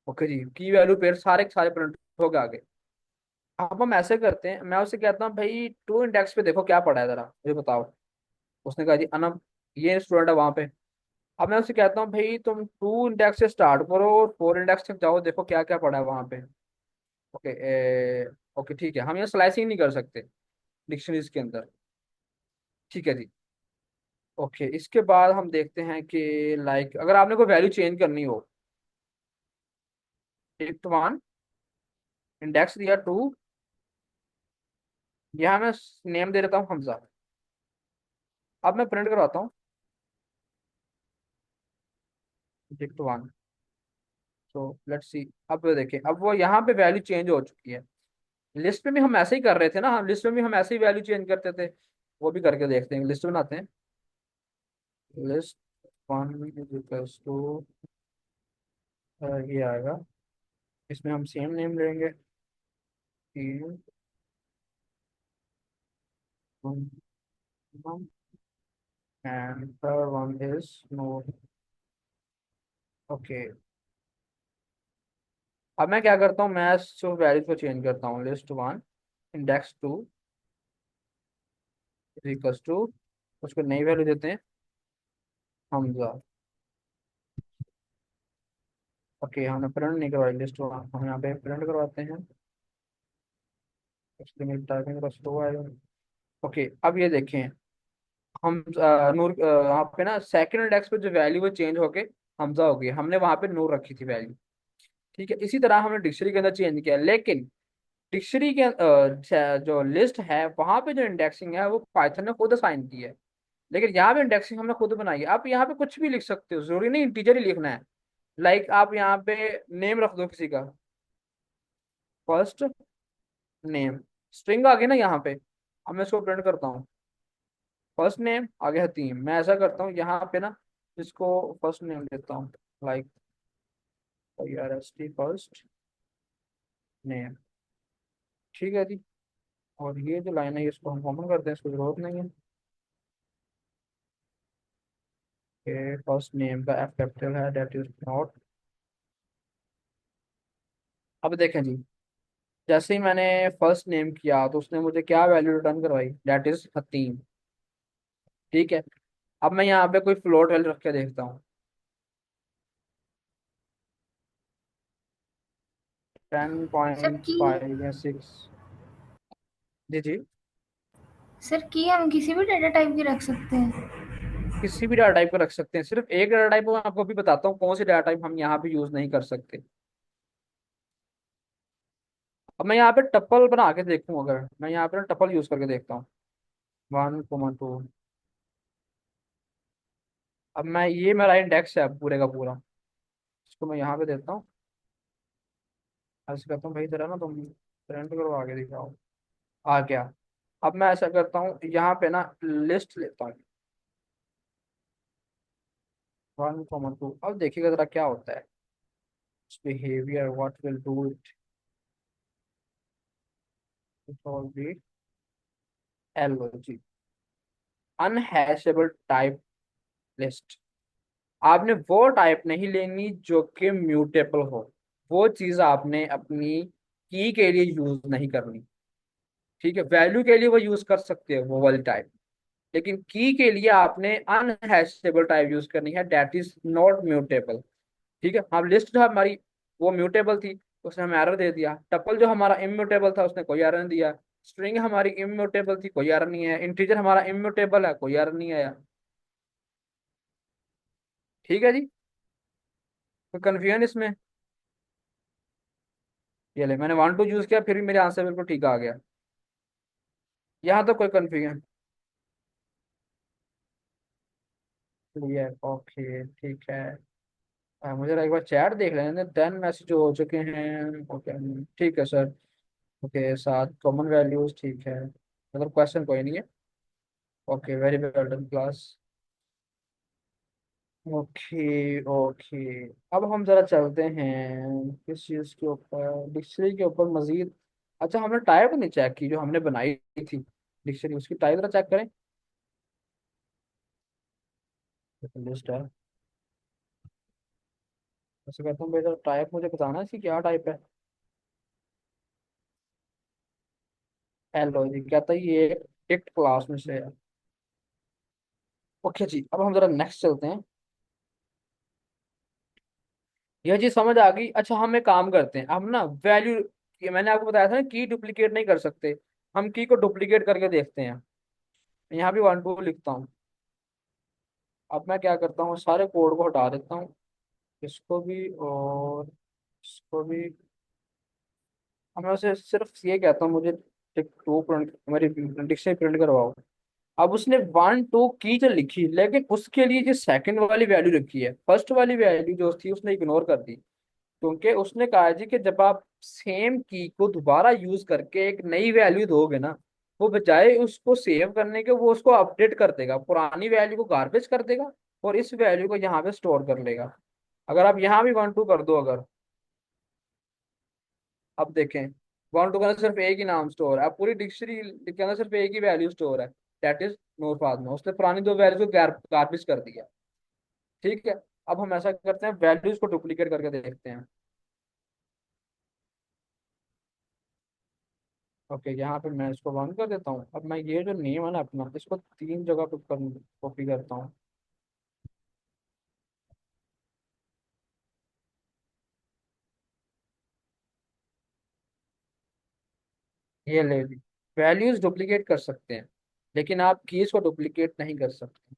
ओके जी। की वैल्यू पेयर सारे के सारे प्रिंट हो गए आगे। अब हम ऐसे करते हैं, मैं उससे कहता हूँ भाई टू इंडेक्स पे देखो क्या पड़ा है, जरा मुझे बताओ। उसने कहा जी अनम, ये स्टूडेंट है वहां पे। अब मैं उससे कहता हूँ भाई तुम टू इंडेक्स से स्टार्ट करो और फोर इंडेक्स तक जाओ, देखो क्या क्या पड़ा है वहां पे। ओके। ओके ठीक है, हम यहाँ स्लाइसिंग नहीं कर सकते डिक्शनरीज के अंदर। ठीक है जी। ओके। इसके बाद हम देखते हैं कि लाइक अगर आपने कोई वैल्यू चेंज करनी हो, एक तो वन, इंडेक्स दिया टू, यहाँ मैं नेम दे देता हूँ हमजा। अब मैं प्रिंट करवाता हूँ, एक तो वन। So let's see. अब देखें, अब वो यहाँ पे वैल्यू चेंज हो चुकी है। लिस्ट में भी हम ऐसे ही कर रहे थे ना, हम लिस्ट में भी हम ऐसे ही वैल्यू चेंज करते थे। वो भी करके देखते हैं, लिस्ट बनाते हैं। List one is equals to, ये आएगा। इसमें हम सेम नेम लेंगे, and third one is no. Okay. अब मैं क्या करता हूँ, मैं जो वैल्यूज को चेंज करता हूँ, list one index two equals to, उसको नई वैल्यू देते हैं हमजा। ओके, हमने प्रिंट नहीं करवाई लिस्ट वन, हम यहाँ पे प्रिंट करवाते हैं। टाइपिंग का स्लो आएगा। ओके, अब ये देखें, हम नूर यहाँ पे ना सेकंड इंडेक्स पे जो वैल्यू वो चेंज होके हमजा हो गई, हमने वहां पे नूर रखी थी वैल्यू। ठीक है, इसी तरह हमने डिक्शनरी के अंदर चेंज किया, लेकिन डिक्शनरी के जो लिस्ट है वहां पे जो इंडेक्सिंग है वो पाइथन ने खुद असाइन की है, लेकिन यहाँ पे इंडेक्सिंग हमने खुद बनाई है। आप यहाँ पे कुछ भी लिख सकते हो, जरूरी नहीं इंटीजर ही लिखना है। लाइक आप यहाँ पे नेम रख दो किसी का, फर्स्ट नेम, स्ट्रिंग आ गई ना यहाँ पे। अब मैं इसको प्रिंट करता हूँ, फर्स्ट नेम आ गया है 3। मैं ऐसा करता हूँ यहाँ पे ना, इसको फर्स्ट नेम देता हूँ, लाइक फर्स्ट नेम। ठीक है जी। और ये जो लाइन है इसको हम कॉमन करते हैं, इसको जरूरत नहीं है कि फर्स्ट नेम का एफ कैपिटल है, डेट इज नॉट। अब देखें जी, जैसे ही मैंने फर्स्ट नेम किया तो उसने मुझे क्या वैल्यू रिटर्न करवाई, डेट इज 13। ठीक है, अब मैं यहाँ पे कोई फ्लोट वैल्यू रख के देखता हूँ, टेन
सर
पॉइंट
की
फाइव या 6। जी जी,
सर की हम किसी भी डाटा टाइप की रख सकते हैं?
किसी भी डाटा टाइप को रख सकते हैं, सिर्फ एक डाटा टाइप मैं आपको भी बताता हूँ कौन सी डाटा टाइप हम यहाँ पे यूज नहीं कर सकते। अब मैं यहाँ पे टप्पल बना के देखूँ, अगर मैं यहाँ पे टप्पल यूज करके देखता हूँ, 1 2, अब मैं ये मेरा इंडेक्स है पूरे का पूरा, इसको मैं यहाँ पे देता हूँ, ऐसे करता हूँ भाई जरा ना तुम प्रिंट करो आगे दिखाओ, आ गया। अब मैं ऐसा करता हूँ यहाँ पे ना लिस्ट लेता हूँ, 1 2, अब देखिएगा जरा क्या होता है behaviour, what will do it, बी एलओजी अनहैशेबल टाइप लिस्ट। आपने वो टाइप नहीं लेनी जो कि म्यूटेबल हो, वो चीज आपने अपनी की के लिए यूज नहीं करनी। ठीक है, वैल्यू के लिए वो यूज कर सकते हैं वो वाली टाइप, लेकिन की के लिए आपने अनहैशेबल टाइप यूज करनी है, दैट इज नॉट म्यूटेबल। ठीक है, हम लिस्ट जो हमारी वो म्यूटेबल थी, उसने हमें एरर दे दिया। टपल जो हमारा इम्यूटेबल था उसने कोई एरर नहीं दिया। स्ट्रिंग हमारी इम्यूटेबल थी, कोई एरर नहीं है। इंटीजर हमारा इम्यूटेबल है, कोई एरर नहीं आया। ठीक है जी, कोई कन्फ्यूजन इसमें? ये ले, मैंने 1 2 यूज किया फिर भी मेरे आंसर बिल्कुल ठीक आ गया। यहाँ तो कोई कन्फ्यूजन? क्लियर, ओके ठीक है। मुझे एक बार चैट देख लेने देन, मैसेज हो चुके हैं। ओके ठीक है सर। ओके, 7 कॉमन वैल्यूज, ठीक है, मतलब क्वेश्चन कोई नहीं है। Okay, very well done class. Okay okay, अब हम जरा चलते हैं किस चीज़ के ऊपर, डिक्शनरी के ऊपर मजीद। अच्छा, हमने टाइप नहीं चेक की जो हमने बनाई थी डिक्शनरी, उसकी टाइप जरा चेक करें। लिस्ट है, ऐसे कहता हूँ बेटा टाइप मुझे बताना है इसकी क्या टाइप है। एलो जी कहता है ये एक क्लास में से है। ओके जी, अब हम जरा नेक्स्ट चलते हैं। यह चीज समझ आ गई। अच्छा, हम एक काम करते हैं, हम ना वैल्यू, ये मैंने आपको बताया था ना की डुप्लीकेट नहीं कर सकते, हम की को डुप्लीकेट करके देखते हैं। यहाँ भी 1 2 लिखता हूँ। अब मैं क्या करता हूँ, सारे कोड को हटा देता हूँ, इसको भी और इसको भी। अब मैं उसे सिर्फ ये कहता हूँ मुझे टिक टू प्रिंट, मेरी डिक्शनरी प्रिंट करवाओ। अब उसने 1 2 की तो लिखी, लेकिन उसके लिए जो सेकंड वाली वैल्यू रखी है, फर्स्ट वाली वैल्यू जो थी उसने इग्नोर कर दी, क्योंकि उसने कहा जी कि जब आप सेम की को दोबारा यूज करके एक नई वैल्यू दोगे ना, वो बजाय उसको सेव करने के वो उसको अपडेट कर देगा, पुरानी वैल्यू को गार्बेज कर देगा और इस वैल्यू को यहाँ पे स्टोर कर लेगा। अगर आप यहाँ भी 1 2 कर दो अगर, अब देखें 1 2 के अंदर सिर्फ एक ही नाम स्टोर है, अब पूरी डिक्शनरी के अंदर सिर्फ एक ही वैल्यू स्टोर है, दैट इज नोर फादमा। उसने पुरानी दो वैल्यू को गार्बेज कर दिया। ठीक है, अब हम ऐसा करते हैं, वैल्यूज को डुप्लीकेट करके देखते हैं। ओके, यहाँ पे मैं इसको बंद कर देता हूँ। अब मैं ये जो नेम है ना अपना, इसको 3 जगह पे कॉपी करता हूँ। ये ले ली। वैल्यूज डुप्लीकेट कर सकते हैं, लेकिन आप कीज को डुप्लीकेट नहीं कर सकते।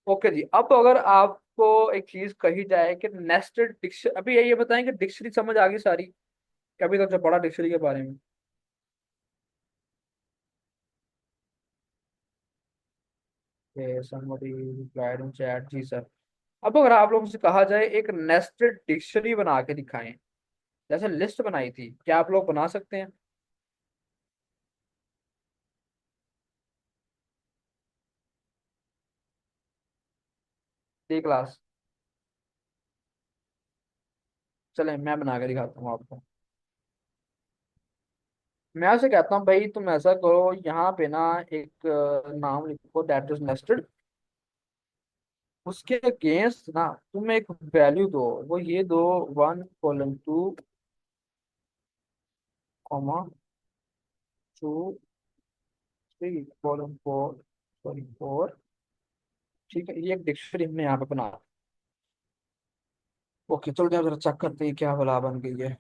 ओके जी, अब अगर आपको एक चीज कही जाए कि नेस्टेड डिक्शनरी, अभी ये बताएं कि डिक्शनरी समझ आ गई सारी, कभी तक जो पढ़ा डिक्शनरी के बारे में। somebody replied in chat, जी सर। अब अगर आप लोगों से कहा जाए एक नेस्टेड डिक्शनरी बना के दिखाएं, जैसे लिस्ट बनाई थी, क्या आप लोग बना सकते हैं? D class. चले मैं बना के दिखाता हूँ आपको। मैं आपसे कहता हूँ भाई तुम ऐसा करो, यहाँ पे ना एक नाम लिखो दैट इज नेस्टेड। उसके अगेंस्ट ना तुम एक वैल्यू दो, वो ये दो 1:2, कॉमा 2:3:4, सॉरी 4। ठीक है, ये एक डिक्शनरी हमने यहाँ पे बना। ओके, चलो जरा चेक करते हैं क्या बला बन गई है।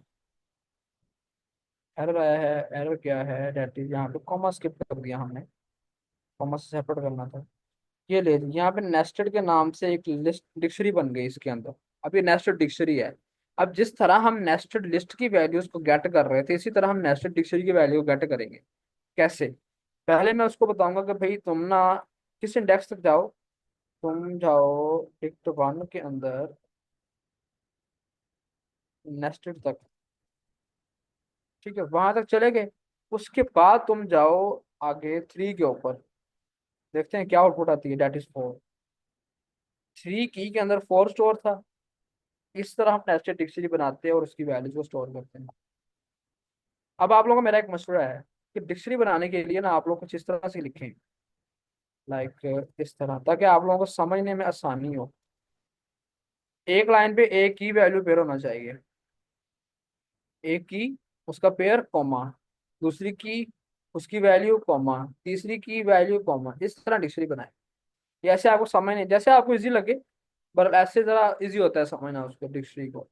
एरर आया है। एरर क्या है? डेट इज, यहाँ पे कॉमा स्किप कर दिया हमने, कॉमा से सेपरेट करना था। ये ले ली। यहाँ पे नेस्टेड के नाम से एक लिस्ट डिक्शनरी बन गई इसके अंदर। अब ये नेस्टेड डिक्शनरी है। अब जिस तरह हम नेस्टेड लिस्ट की वैल्यूज को गेट कर रहे थे, इसी तरह हम नेस्टेड डिक्शनरी की वैल्यू को गेट करेंगे। कैसे? पहले मैं उसको बताऊंगा कि भाई तुम ना किस इंडेक्स तक जाओ। तुम जाओ डिक्ट 1 के अंदर नेस्टेड तक। ठीक है, वहां तक चले गए। उसके बाद तुम जाओ आगे 3 के ऊपर, देखते हैं क्या आउटपुट आती है। Date is 4। 3 की के अंदर 4 स्टोर था। इस तरह हम नेस्टेड डिक्शनरी बनाते हैं और उसकी वैल्यूज को स्टोर करते हैं। अब आप लोगों को मेरा एक मशवरा है कि डिक्शनरी बनाने के लिए ना आप लोग कुछ इस तरह से लिखें, लाइक इस तरह, ताकि आप लोगों को समझने में आसानी हो। एक लाइन पे एक की वैल्यू पेयर होना चाहिए। एक की, उसका पेयर, कॉमा, दूसरी की, उसकी वैल्यू, कॉमा, तीसरी की वैल्यू, कॉमा। इस तरह डिक्शनरी बनाए। ये ऐसे आपको समझ नहीं, जैसे आपको इजी लगे, पर ऐसे जरा इजी होता है समझना उसको, डिक्शनरी को।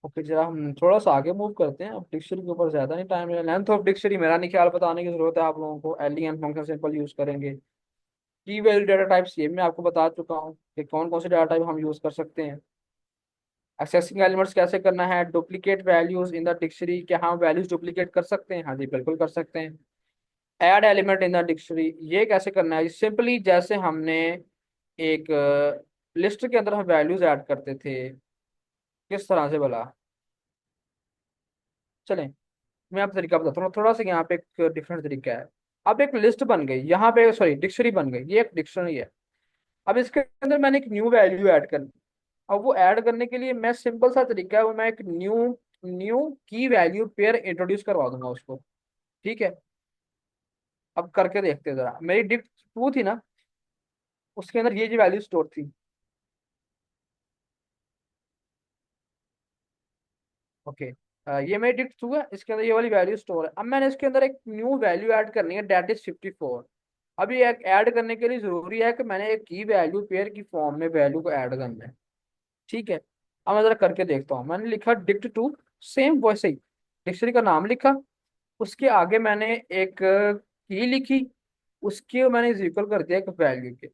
ओके, जरा हम थोड़ा सा आगे मूव करते हैं। अब डिक्शनरी के ऊपर ज्यादा नहीं टाइम है। लेंथ ऑफ डिक्शनरी मेरा नहीं ख्याल बताने की जरूरत है आप लोगों को। एलियन फंक्शन सिंपल यूज करेंगे। की वैल्यू डाटा टाइप्स ये मैं आपको बता चुका हूँ कि कौन कौन से डाटा टाइप हम यूज कर सकते हैं। एक्सेसिंग एलिमेंट्स कैसे करना है। Duplicate values in the dictionary, क्या हम वैल्यूज डुप्लीकेट कर सकते हैं? हाँ जी, बिल्कुल कर सकते हैं। Add element in the dictionary, ये कैसे करना है? सिंपली जैसे हमने एक लिस्ट के अंदर हम वैल्यूज ऐड करते थे, किस तरह से भला? चलें, मैं आपको तरीका बताता हूँ थोड़ा सा। यहाँ पे एक डिफरेंट तरीका है। अब एक लिस्ट बन गई यहाँ पे, सॉरी डिक्शनरी बन गई, ये एक डिक्शनरी है। अब इसके अंदर मैंने एक न्यू वैल्यू ऐड करनी। अब वो ऐड करने के लिए मैं, सिंपल सा तरीका है, वो मैं एक न्यू न्यू की वैल्यू पेयर इंट्रोड्यूस करवा दूंगा उसको। ठीक है, अब करके देखते हैं जरा। मेरी डिक्ट 2 थी ना, उसके अंदर ये जो वैल्यू स्टोर थी। ओके, ये मेरी डिक्ट 2 है, इसके अंदर ये वाली वैल्यू स्टोर है। अब मैंने इसके अंदर एक न्यू वैल्यू ऐड करनी है, डेट इज 54। अब ये ऐड करने के लिए जरूरी है कि मैंने एक की वैल्यू पेयर की फॉर्म में वैल्यू को ऐड करना है। ठीक है, अब मैं जरा करके देखता हूँ। मैंने लिखा डिक्ट 2, सेम वैसे ही डिक्शनरी का नाम लिखा। उसके आगे मैंने एक की लिखी, उसके मैंने इज इक्वल कर दिया एक वैल्यू के।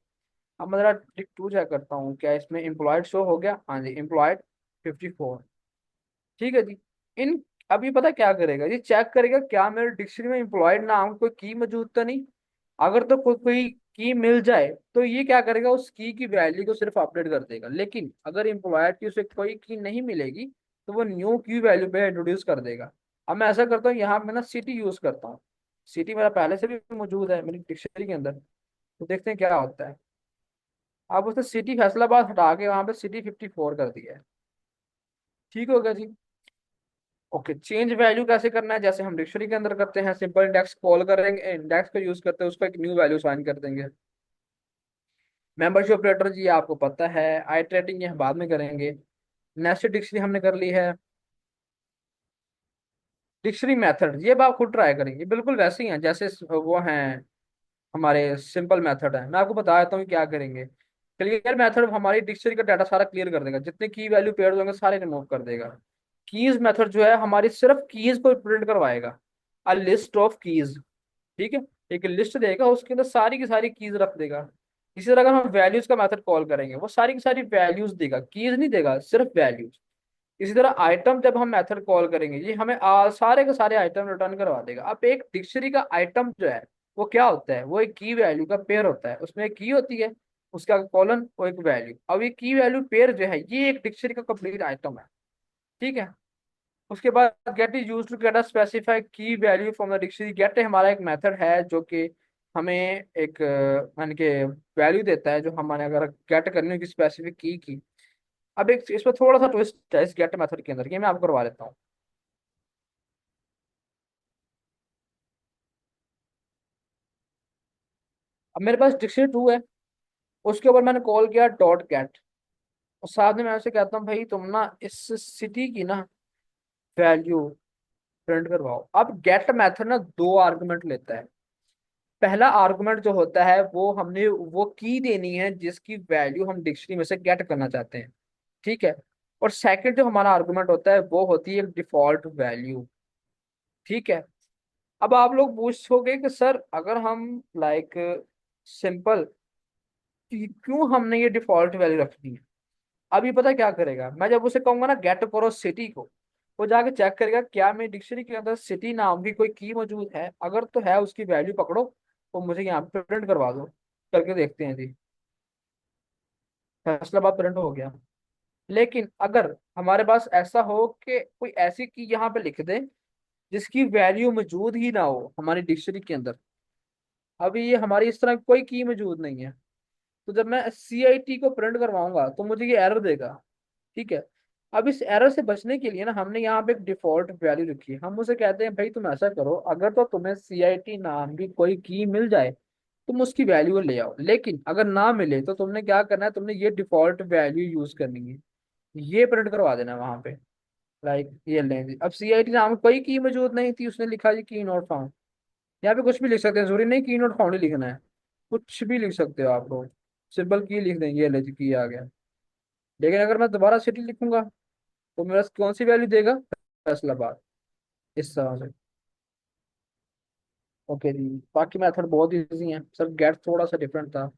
अब मैं जरा डिक्ट 2 चेक करता हूँ क्या इसमें एम्प्लॉयड शो हो गया। हाँ जी, एम्प्लॉयड 54। ठीक है जी। इन अभी पता क्या करेगा, ये चेक करेगा क्या मेरे डिक्शनरी में एम्प्लॉयड नाम कोई की मौजूद तो नहीं। अगर तो कोई कोई की मिल जाए तो ये क्या करेगा, उस की वैल्यू को सिर्फ अपडेट कर देगा। लेकिन अगर एम्प्लॉयड की उसे कोई की नहीं मिलेगी, तो वो न्यू की वैल्यू पे इंट्रोड्यूस कर देगा। अब मैं ऐसा करता हूँ, यहाँ पे ना सिटी यूज करता हूँ। सिटी मेरा पहले से भी मौजूद है मेरी डिक्शनरी के अंदर, तो देखते हैं क्या होता है। अब उसने सिटी फैसलाबाद हटा के वहां पे सिटी 54 कर दिया है। ठीक हो गया जी। ओके, चेंज वैल्यू कैसे करना है? जैसे हम डिक्शनरी के अंदर करते हैं, सिंपल इंडेक्स कॉल करेंगे, इंडेक्स को यूज करते हैं, उसको एक न्यू वैल्यू साइन कर देंगे। मेंबरशिप ऑपरेटर जी आपको पता है, आइटरेटिंग ये हम बाद में करेंगे। नेस्टेड डिक्शनरी हमने कर ली है। डिक्शनरी मेथड, ये आप खुद ट्राई करेंगे, बिल्कुल वैसे ही हैं जैसे वो हैं हमारे सिंपल मेथड है। मैं आपको बता देता हूँ क्या करेंगे। क्लियर मेथड हमारी डिक्शनरी का डाटा सारा क्लियर कर देगा, जितने की वैल्यू पेयर होंगे सारे रिमूव कर देगा। कीज मेथड जो है हमारी सिर्फ कीज को प्रिंट करवाएगा, अ लिस्ट ऑफ कीज। ठीक है, एक लिस्ट देगा, उसके अंदर सारी की सारी कीज रख देगा। इसी तरह अगर हम वैल्यूज का मेथड कॉल करेंगे, वो सारी की सारी वैल्यूज देगा, कीज नहीं देगा, सिर्फ वैल्यूज। इसी तरह आइटम जब हम मेथड कॉल करेंगे, ये हमें सारे के सारे आइटम रिटर्न करवा देगा। अब एक डिक्शनरी का आइटम जो है वो क्या होता है, वो एक की वैल्यू का पेयर होता है, उसमें एक की होती है, उसका कॉलन और एक वैल्यू। अब ये की वैल्यू पेयर जो है ये एक डिक्शनरी का कंप्लीट आइटम है। ठीक है, उसके बाद get is use to get a specified key value from the dictionary. Get हमारा एक मेथड है जो कि हमें एक मान के वैल्यू देता है, जो हमारे अगर गेट करनी होगी स्पेसिफिक की। अब एक इसमें थोड़ा सा ट्विस्ट है इस गेट मेथड के अंदर, ये मैं आपको करवा देता हूँ। अब मेरे पास डिक्शनरी टू है, उसके ऊपर मैंने कॉल किया डॉट गेट, और साथ में मैं उसे कहता हूँ भाई तुम ना इस सिटी की ना वैल्यू प्रिंट करवाओ। अब गेट मेथड ना दो आर्गुमेंट लेता है। पहला आर्गुमेंट जो होता है वो हमने वो की देनी है जिसकी वैल्यू हम डिक्शनरी में से गेट करना चाहते हैं। ठीक है, और सेकंड जो हमारा आर्गुमेंट होता है वो होती है डिफॉल्ट वैल्यू। ठीक है, अब आप लोग पूछोगे कि सर अगर हम लाइक सिंपल, क्यों हमने ये डिफॉल्ट वैल्यू रखनी है। अब ये पता क्या करेगा, मैं जब उसे कहूंगा ना गेट करो सिटी को, वो जाके चेक करेगा क्या मेरी डिक्शनरी के अंदर सिटी नाम की कोई की मौजूद है, अगर तो है उसकी वैल्यू पकड़ो तो मुझे यहाँ पे प्रिंट करवा दो। करके देखते हैं जी, फैसलाबाद प्रिंट हो गया। लेकिन अगर हमारे पास ऐसा हो कि कोई ऐसी की यहाँ पे लिख दे जिसकी वैल्यू मौजूद ही ना हो हमारी डिक्शनरी के अंदर, अभी ये हमारी इस तरह की कोई की मौजूद नहीं है, तो जब मैं CIT को प्रिंट करवाऊंगा तो मुझे ये एरर देगा। ठीक है, अब इस एरर से बचने के लिए ना हमने यहाँ पे एक डिफॉल्ट वैल्यू रखी है। हम उसे कहते हैं भाई तुम ऐसा करो, अगर तो तुम्हें CIT नाम की कोई की मिल जाए तुम उसकी वैल्यू ले आओ, लेकिन अगर ना मिले तो तुमने क्या करना है, तुमने ये डिफॉल्ट वैल्यू यूज करनी है, ये प्रिंट करवा देना वहां पे। लाइक ये लें जी, अब CIT नाम की कोई की मौजूद नहीं थी, उसने लिखा जी की नॉट फाउंड। यहाँ पे कुछ भी लिख सकते हैं, जरूरी नहीं की नॉट फाउंड ही लिखना है, कुछ भी लिख सकते हो आप लोग, सिंपल की लिख देंगे, ये ले जी की आ गया। लेकिन अगर मैं दोबारा सिटी लिखूंगा तो मेरा कौन सी वैल्यू देगा, फैसलाबाद, इस तरह से। ओके जी, बाकी मेथड बहुत इजी है, सर गेट थोड़ा सा डिफरेंट था।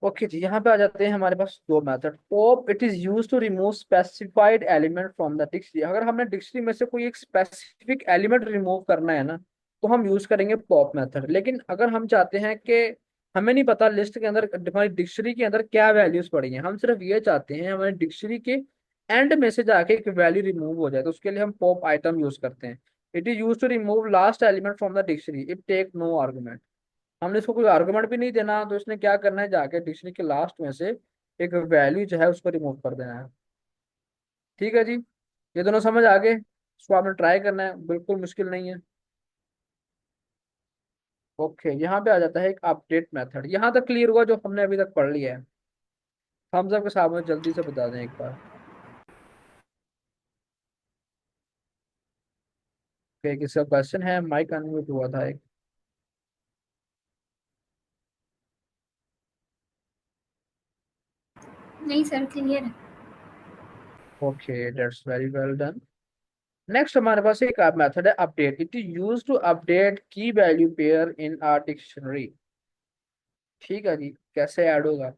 ओके जी, यहाँ पे आ जाते हैं हमारे पास दो method. Pop it is use to remove specified element from the dictionary. अगर हमने डिक्शनरी में से कोई एक स्पेसिफिक एलिमेंट रिमूव करना है ना, तो हम यूज करेंगे पॉप मेथड। लेकिन अगर हम चाहते हैं कि हमें नहीं पता लिस्ट के अंदर हमारी डिक्शनरी के अंदर क्या वैल्यूज पड़ी हैं, हम सिर्फ ये चाहते हैं हमारी डिक्शनरी के एंड में से जाके एक वैल्यू रिमूव हो जाए, तो उसके लिए हम पॉप आइटम यूज करते हैं। It is use to remove last element from the dictionary, it take no argument. हमने इसको कोई आर्गुमेंट भी नहीं देना, तो इसने क्या करना है, जाके डिक्शनरी के लास्ट में से एक वैल्यू जो है उसको रिमूव कर देना है। ठीक है जी, ये दोनों समझ आ गए, इसको आपने ट्राई करना है, बिल्कुल मुश्किल नहीं है। ओके, यहाँ पे आ जाता है एक अपडेट मेथड। यहाँ तक क्लियर हुआ जो हमने अभी तक पढ़ लिया है। हम सबके सामने जल्दी से बता दें एक बार। ओके, किसी का क्वेश्चन है, माइक अनम्यूट हुआ था एक।
नहीं सर, क्लियर है।
Okay, that's very well done. Next हमारे पास एक मेथड है update. It is use to update की value pair in our dictionary. ठीक है जी, कैसे ऐड होगा,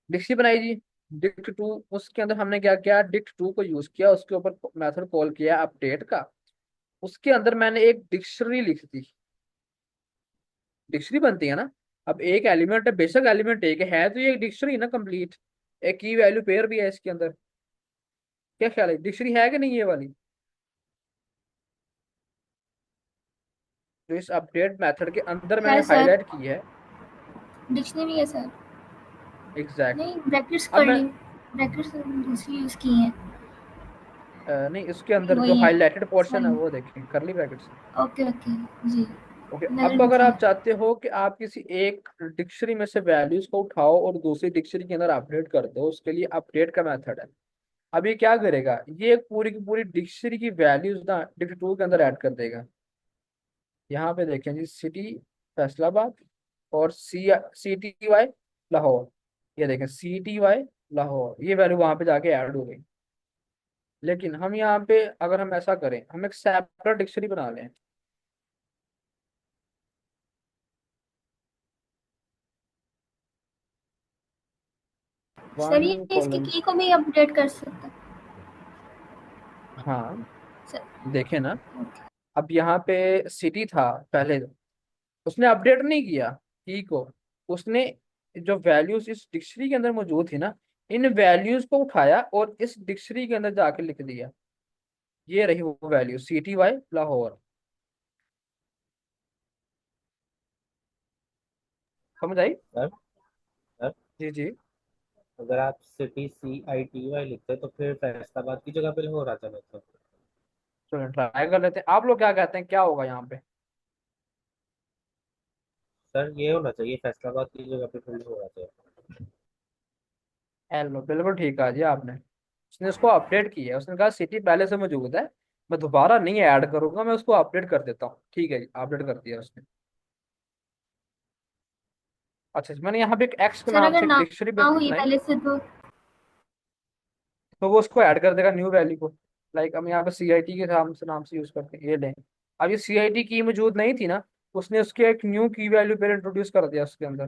डिक्शनरी बनाई जी, डिक्ट टू, उसके अंदर हमने क्या किया, डिक्ट टू को यूज किया, उसके ऊपर मेथड कॉल किया अपडेट का। उसके अंदर मैंने एक डिक्शनरी लिख दी, डिक्शनरी बनती है ना। अब एक एलिमेंट है, बेशक एलिमेंट एक है तो ये एक डिक्शनरी ना कंप्लीट, एक की वैल्यू पेयर भी है इसके अंदर। क्या ख्याल है, डिक्शनरी है कि नहीं ये वाली, जो इस अपडेट मेथड के अंदर मैंने
है सर,
हाईलाइट की है।
डिक्शनरी है सर।
एग्जैक्टली
नहीं, ब्रैकेट्स
अब मैं
ब्रैकेट्स दूसरी यूज की हैं।
नहीं, इसके अंदर जो
वही है,
हाईलाइटेड पोर्शन है
सॉरी।
वो देखें, करली ब्रैकेट्स।
ओके ओके, जी,
ओके,
नजर
अब
नहीं
अगर
किया।
आप चाहते हो कि आप किसी एक डिक्शनरी में से वैल्यूज को उठाओ और दूसरी डिक्शनरी के अंदर अपडेट कर दो, उसके लिए अपडेट का मेथड है। अब ये क्या करेगा, ये पूरी की पूरी डिक्शनरी की वैल्यूज ना डिक्शनरी टूल के अंदर ऐड कर देगा। यहाँ पे देखें जी, सिटी फैसलाबाद और सी टी वाई लाहौर, ये देखें सी टी वाई लाहौर, ये वैल्यू वहां पे जाके ऐड हो गई। लेकिन हम यहाँ पे अगर हम ऐसा करें, हम एक सेपरेट डिक्शनरी बना लें।
सर
वन
ये इसकी
कॉलन,
की को भी अपडेट कर सकता है
हाँ
सर।
देखें ना, अब यहाँ पे सिटी था पहले, उसने अपडेट नहीं किया की को, उसने जो वैल्यूज इस डिक्शनरी के अंदर मौजूद थी ना, इन वैल्यूज को उठाया और इस डिक्शनरी के अंदर जाके लिख दिया। ये रही वो value C T Y Lahore. समझ आई?
सर सर
जी जी।
अगर आप सिटी CITY लिखते तो फिर फैसलाबाद की जगह पे हो रहा था मतलब।
चलो ट्राई कर लेते हैं, आप लोग क्या कहते हैं क्या होगा यहाँ पे?
सर ये होना चाहिए, फैसलाबाद की जगह पे फिर हो रहा था।
हेलो, बिल्कुल ठीक कहा जी आपने। उसने उसको अपडेट किया है, उसने कहा सिटी पहले से मौजूद है, मैं दोबारा नहीं ऐड करूंगा, मैं उसको अपडेट कर देता हूँ। ठीक है जी, अपडेट कर दिया उसने। अच्छा जी, मैंने यहाँ पे एक एक्स के
सर
नाम
अगर
से एक
ना
डिक्शनरी
ना हुई
बनाई,
पहले से तो
तो वो उसको ऐड कर देगा न्यू वैल्यू को। लाइक हम यहाँ पे सी आई टी के नाम से यूज करते हैं, ये लें। अब ये सी आई टी की मौजूद नहीं थी ना, उसने उसके एक न्यू की वैल्यू पहले इंट्रोड्यूस कर दिया उसके अंदर,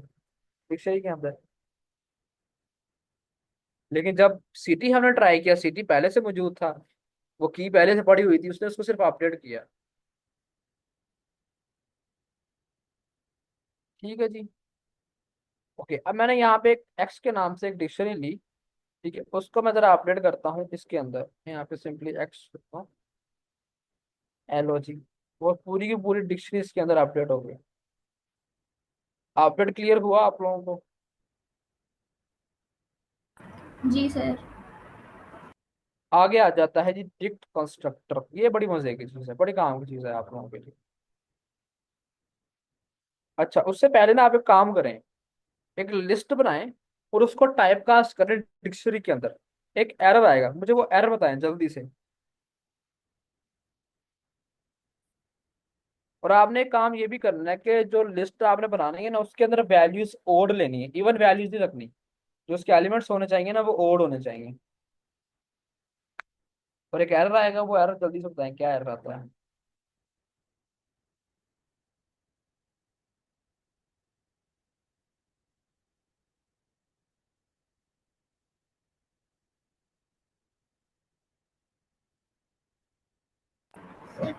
डिक्शनरी के अंदर। लेकिन जब सिटी हमने ट्राई किया, सिटी पहले से मौजूद था, वो की पहले से पड़ी हुई थी, उसने उसको सिर्फ अपडेट किया। ठीक है जी। ओके, अब मैंने यहाँ पे एक एक्स के नाम से एक डिक्शनरी ली। ठीक है, उसको मैं जरा अपडेट करता हूँ इसके अंदर, यहाँ पे सिंपली एक्स एल ओ जी, वो पूरी की पूरी डिक्शनरी इसके अंदर अपडेट हो गई। अपडेट क्लियर हुआ आप लोगों को?
जी सर।
आगे आ जाता है जी डिक्ट कंस्ट्रक्टर, ये बड़ी मजे की चीज है, बड़ी काम की चीज है आप लोगों के लिए। अच्छा, उससे पहले ना आप एक काम करें, एक लिस्ट बनाएं और उसको टाइप कास्ट करें डिक्शनरी के अंदर। एक एरर आएगा, मुझे वो एरर बताएं जल्दी से। और आपने एक काम ये भी करना है कि जो लिस्ट आपने बनानी है ना, उसके अंदर वैल्यूज ओड लेनी है, इवन वैल्यूज नहीं रखनी। जो उसके एलिमेंट्स होने चाहिए ना, वो ओड होने चाहिए। और एक एरर आएगा, वो एरर जल्दी से बताएं क्या एरर आता है।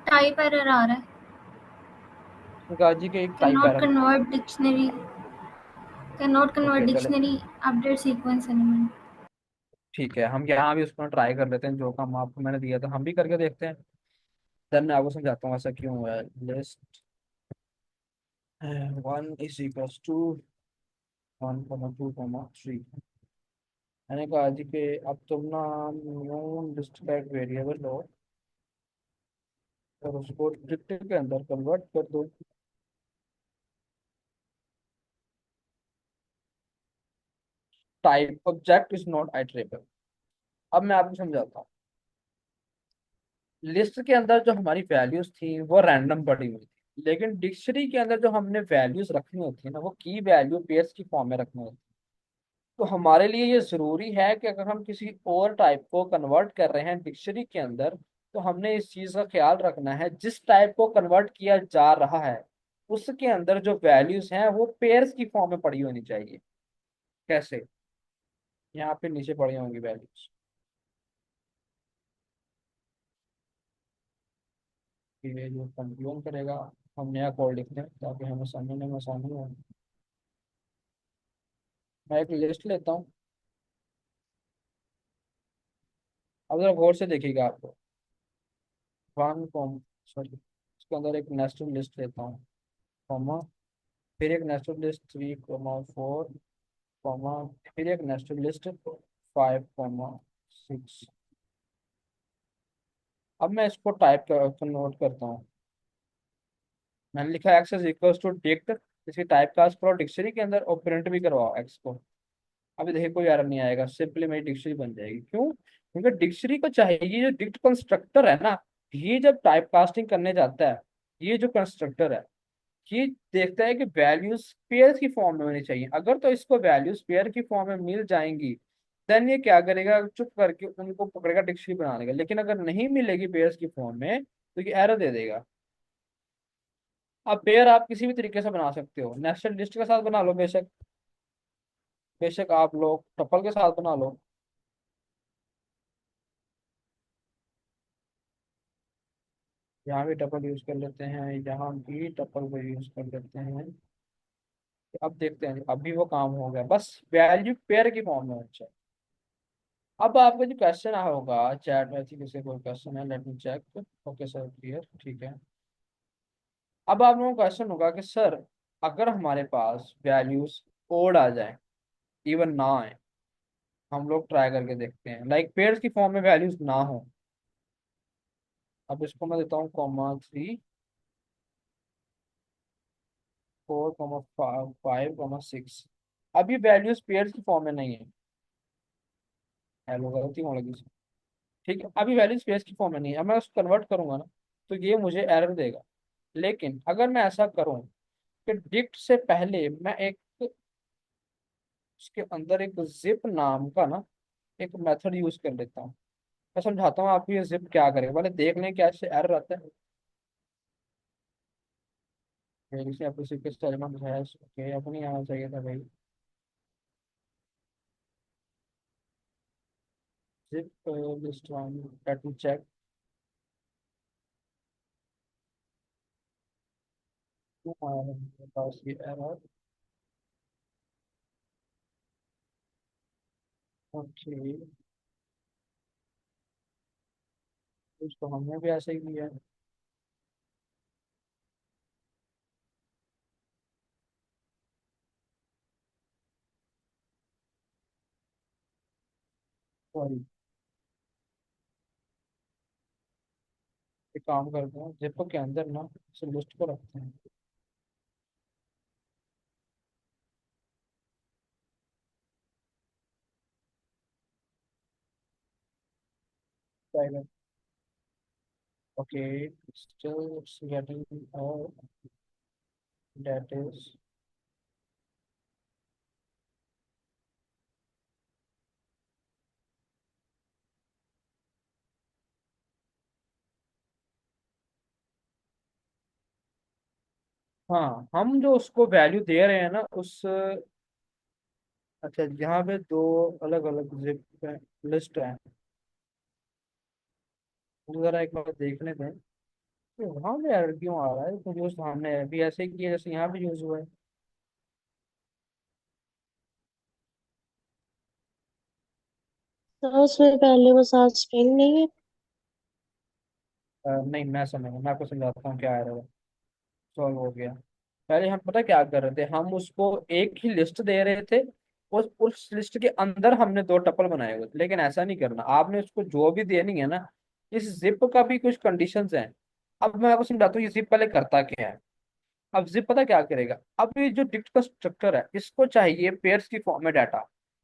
टाइप एरर आ रहा है।
गाजी के एक
can
type
not
error.
Convert dictionary can not convert
okay चले,
डिक्शनरी अपडेट सीक्वेंस एलिमेंट।
ठीक है, हम यहाँ भी उसको ट्राई कर लेते हैं, जो काम आपको मैंने दिया था हम भी करके देखते हैं। देन मैं आपको समझाता हूँ ऐसा क्यों हुआ है। List one is equals to 1,2,3। मैंने कहा जी कि अब तुम ना न्यू लिस्ट का एक वेरिएबल लो और उसको डिक्ट के अंदर कन्वर्ट कर दो। Type object is not iterable. अब मैं आपको समझाता हूँ। लिस्ट के अंदर जो हमारी वैल्यूज थी वो रैंडम पड़ी हुई थी, लेकिन डिक्शनरी के अंदर जो हमने वैल्यूज रखनी होती है ना, वो की वैल्यू पेयर्स की फॉर्म में रखनी होती है। तो हमारे लिए ये जरूरी है कि अगर हम किसी और टाइप को कन्वर्ट कर रहे हैं डिक्शनरी के अंदर, तो हमने इस चीज का ख्याल रखना है जिस टाइप को कन्वर्ट किया जा रहा है उसके अंदर जो वैल्यूज हैं वो पेयर्स की फॉर्म में पड़ी होनी चाहिए। कैसे? यहाँ पे नीचे पड़ी होंगी वैल्यूज, ये जो कंप्यून करेगा, हम नया कोड लिखते हैं ताकि हमें समझने में आसानी हो। मैं एक लिस्ट लेता हूँ, अब जरा गौर से देखिएगा आपको। वन कॉम सॉरी, इसके अंदर एक नेस्टेड लिस्ट लेता हूँ, कॉमा, फिर एक नेस्टेड लिस्ट 3,4, कॉमा, फिर एक नेस्टेड लिस्ट 5,6। अब मैं इसको टाइप कर कन्वर्ट करता हूँ। मैंने लिखा X is equals to dict, इसकी टाइप कास्ट करो डिक्शनरी के अंदर और प्रिंट भी करवाओ एक्स को। अभी देखिए कोई एरर नहीं आएगा, सिंपली मेरी डिक्शनरी बन जाएगी। क्यों? क्योंकि डिक्शनरी को चाहिए, जो डिक्ट कंस्ट्रक्टर है ना, ये जब टाइप कास्टिंग करने जाता है, ये जो कंस्ट्रक्टर है, ये देखता है कि वैल्यूज पेयर की फॉर्म में होनी चाहिए। अगर तो इसको वैल्यूज पेयर की फॉर्म में मिल जाएंगी, देन ये क्या करेगा, चुप करके उनको पकड़ेगा, डिक्शनरी बना लेगा। लेकिन अगर नहीं मिलेगी पेयर्स की फॉर्म में, तो ये एरर दे देगा। अब पेयर आप किसी भी तरीके से बना सकते हो, नेस्टेड लिस्ट के साथ बना लो बेशक, बेशक आप लोग टपल के साथ बना लो। यहाँ भी टपल यूज कर लेते हैं, यहाँ भी टपल को यूज कर लेते हैं। अब देखते हैं, अभी वो काम हो गया, बस वैल्यू पेयर की फॉर्म में होना चाहिए। अब आपका जो क्वेश्चन होगा चैट में, किसी से कोई क्वेश्चन है, let me check. Okay sir, clear, ठीक है। अब आप लोगों को क्वेश्चन होगा कि सर, अगर हमारे पास वैल्यूज ओड आ जाए, इवन ना आए, हम लोग ट्राई करके देखते हैं, लाइक पेयर्स की फॉर्म में वैल्यूज ना हो। अब इसको मैं देता हूँ कॉमा 3, 4, कॉमा 5, कॉमा 6। अब ये वैल्यूज पेयर्स की फॉर्म में नहीं है। हेलो, गलती होने लगी। ठीक है, अभी वैल्यू स्पेस की फॉर्म में नहीं है। अब मैं उसको कन्वर्ट करूंगा ना, तो ये मुझे एरर देगा। लेकिन अगर मैं ऐसा करूं कि डिक्ट से पहले मैं एक, उसके अंदर एक जिप नाम का ना एक मेथड यूज कर लेता हूँ। मैं समझाता हूँ आपको ये जिप क्या करेगा, पहले देख लें क्या इससे एरर आता है। इसे आपको सिक्स एलिमेंट है, ओके, अपनी आना चाहिए था भाई। Zip list one, let me check, क्यों आया है मेरे पास ये एरर। ओके, उसको हमने भी ऐसे ही किया है। सॉरी, एक काम करते हैं, जिप के अंदर ना इस लिस्ट को रखते हैं। Okay, still it's getting that is, हाँ, हम जो उसको वैल्यू दे रहे हैं ना उस, अच्छा यहाँ पे दो अलग अलग जिप लिस्ट है, तो जरा एक बार देखने दें कि वहाँ पे एरर क्यों आ रहा है। तो जो हमने अभी ऐसे ही किया जैसे यहाँ पे यूज हुआ है।
तो उसमें पहले वो सात स्ट्रिंग नहीं है।
नहीं, मैं समझ, मैं आपको समझाता हूँ क्या एरर है। सॉल्व हो गया। पहले हम पता क्या कर रहे थे, हम उसको एक ही लिस्ट दे रहे थे, उस लिस्ट के अंदर हमने दो टपल बनाए हुए थे। लेकिन ऐसा नहीं करना, आपने उसको जो भी देनी है ना, इस जिप का भी कुछ कंडीशंस हैं। अब मैं आपको समझाता हूँ ये जिप पहले करता क्या है। अब जिप पता क्या करेगा, अब ये जो डिक्ट का स्ट्रक्चर है, इसको चाहिए पेयर्स की फॉर्म में डाटा।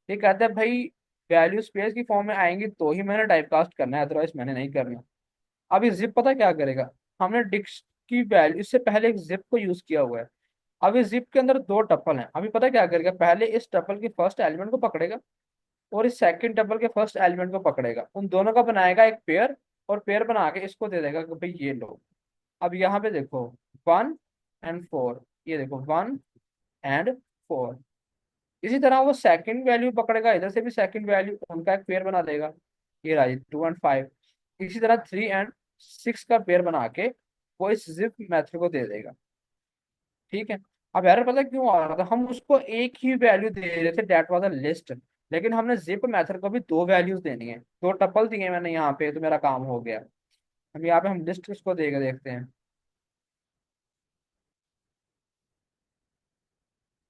ये कहता है भाई, वैल्यूज पेयर्स की फॉर्म में आएंगी तो ही मैंने टाइपकास्ट करना है, अदरवाइज मैंने नहीं करना। अब ये जिप पता क्या करेगा, हमने डिक्ट की वैल्यू इससे पहले एक जिप को यूज किया हुआ है। अब इस जिप के अंदर दो टपल हैं, अभी पता क्या करेगा, पहले इस टपल के फर्स्ट एलिमेंट को पकड़ेगा और इस सेकंड टपल के फर्स्ट एलिमेंट को पकड़ेगा, उन दोनों का बनाएगा एक पेयर, और पेयर बना के इसको दे देगा कि भाई ये लो। अब यहाँ पे देखो, 1 और 4, ये देखो 1 और 4। इसी तरह वो सेकंड वैल्यू पकड़ेगा, इधर से भी सेकंड वैल्यू, उनका एक पेयर बना देगा, ये रहा 2 और 5। इसी तरह 3 और 6 का पेयर बना के वो इस जिप मेथड को दे देगा। ठीक है। अब एरर पता क्यों आ रहा था, हम उसको एक ही वैल्यू दे रहे थे, डेट वाज अ लिस्ट। लेकिन हमने जिप मेथड को भी दो वैल्यूज देनी है, दो टपल दिए मैंने यहाँ पे, तो मेरा काम हो गया। अब यहाँ पे हम लिस्ट उसको देकर देखते हैं।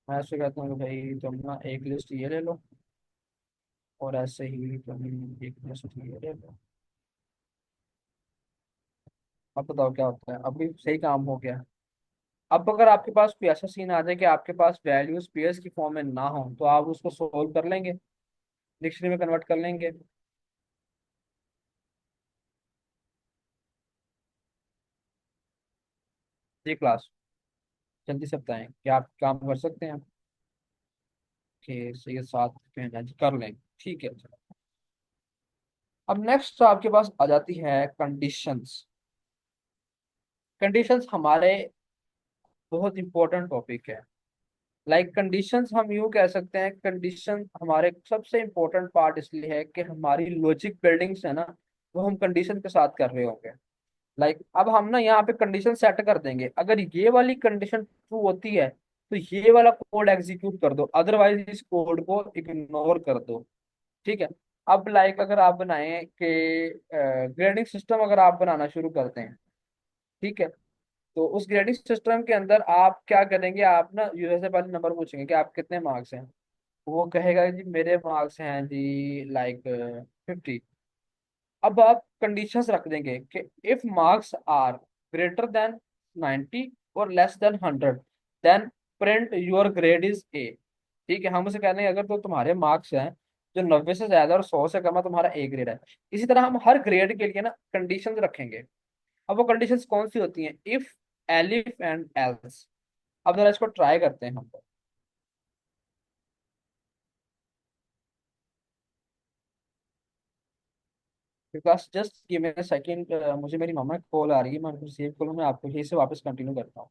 मैं ऐसे कहता हूँ कि भाई तुम ना एक लिस्ट ये ले लो, और ऐसे ही तुम एक लिस्ट ये ले लो। अब बताओ क्या होता है, अभी सही काम हो गया। अब अगर आपके पास कोई ऐसा सीन आ जाए कि आपके पास वैल्यूज पेयर्स की फॉर्म में ना हो, तो आप उसको सोल्व कर लेंगे, डिक्शनरी में कन्वर्ट कर लेंगे। जी क्लास, जल्दी से बताएं क्या आप काम कर सकते हैं? कि सही है, 7 घंटे कर लें, ठीक है चलो। अब नेक्स्ट आपके पास आ जाती है कंडीशंस। कंडीशंस हमारे बहुत इंपॉर्टेंट टॉपिक है। लाइक कंडीशंस हम यूं कह सकते हैं, कंडीशन हमारे सबसे इंपॉर्टेंट पार्ट इसलिए है कि हमारी लॉजिक बिल्डिंग्स है ना, वो हम कंडीशन के साथ कर रहे होंगे। लाइक अब हम ना यहाँ पे कंडीशन सेट कर देंगे, अगर ये वाली कंडीशन ट्रू होती है तो ये वाला कोड एग्जीक्यूट कर दो, अदरवाइज इस कोड को इग्नोर कर दो। ठीक है। अब लाइक अगर आप बनाएं कि ग्रेडिंग सिस्टम अगर आप बनाना शुरू करते हैं, ठीक है, तो उस ग्रेडिंग सिस्टम के अंदर आप क्या करेंगे, आप ना यूजर से पहले नंबर पूछेंगे कि आप कितने मार्क्स हैं। वो कहेगा जी मेरे मार्क्स हैं जी लाइक 50। अब आप कंडीशंस रख देंगे कि if marks are greater than 90 और less than 100, then print your grade is A. ठीक है, हम उसे कह देंगे अगर तो तुम्हारे मार्क्स हैं जो 90 से ज्यादा और 100 से कम है, तुम्हारा ए ग्रेड है। इसी तरह हम हर ग्रेड के लिए ना कंडीशंस रखेंगे। अब वो कंडीशंस कौन सी होती हैं? If, elif and else. अब जरा इसको ट्राई करते हैं हम। Because just give me a second, मुझे मेरी मम्मा की कॉल आ रही है, मैं उनको रिसीव करूँ, मैं आपको यहीं से वापस कंटिन्यू करता हूँ।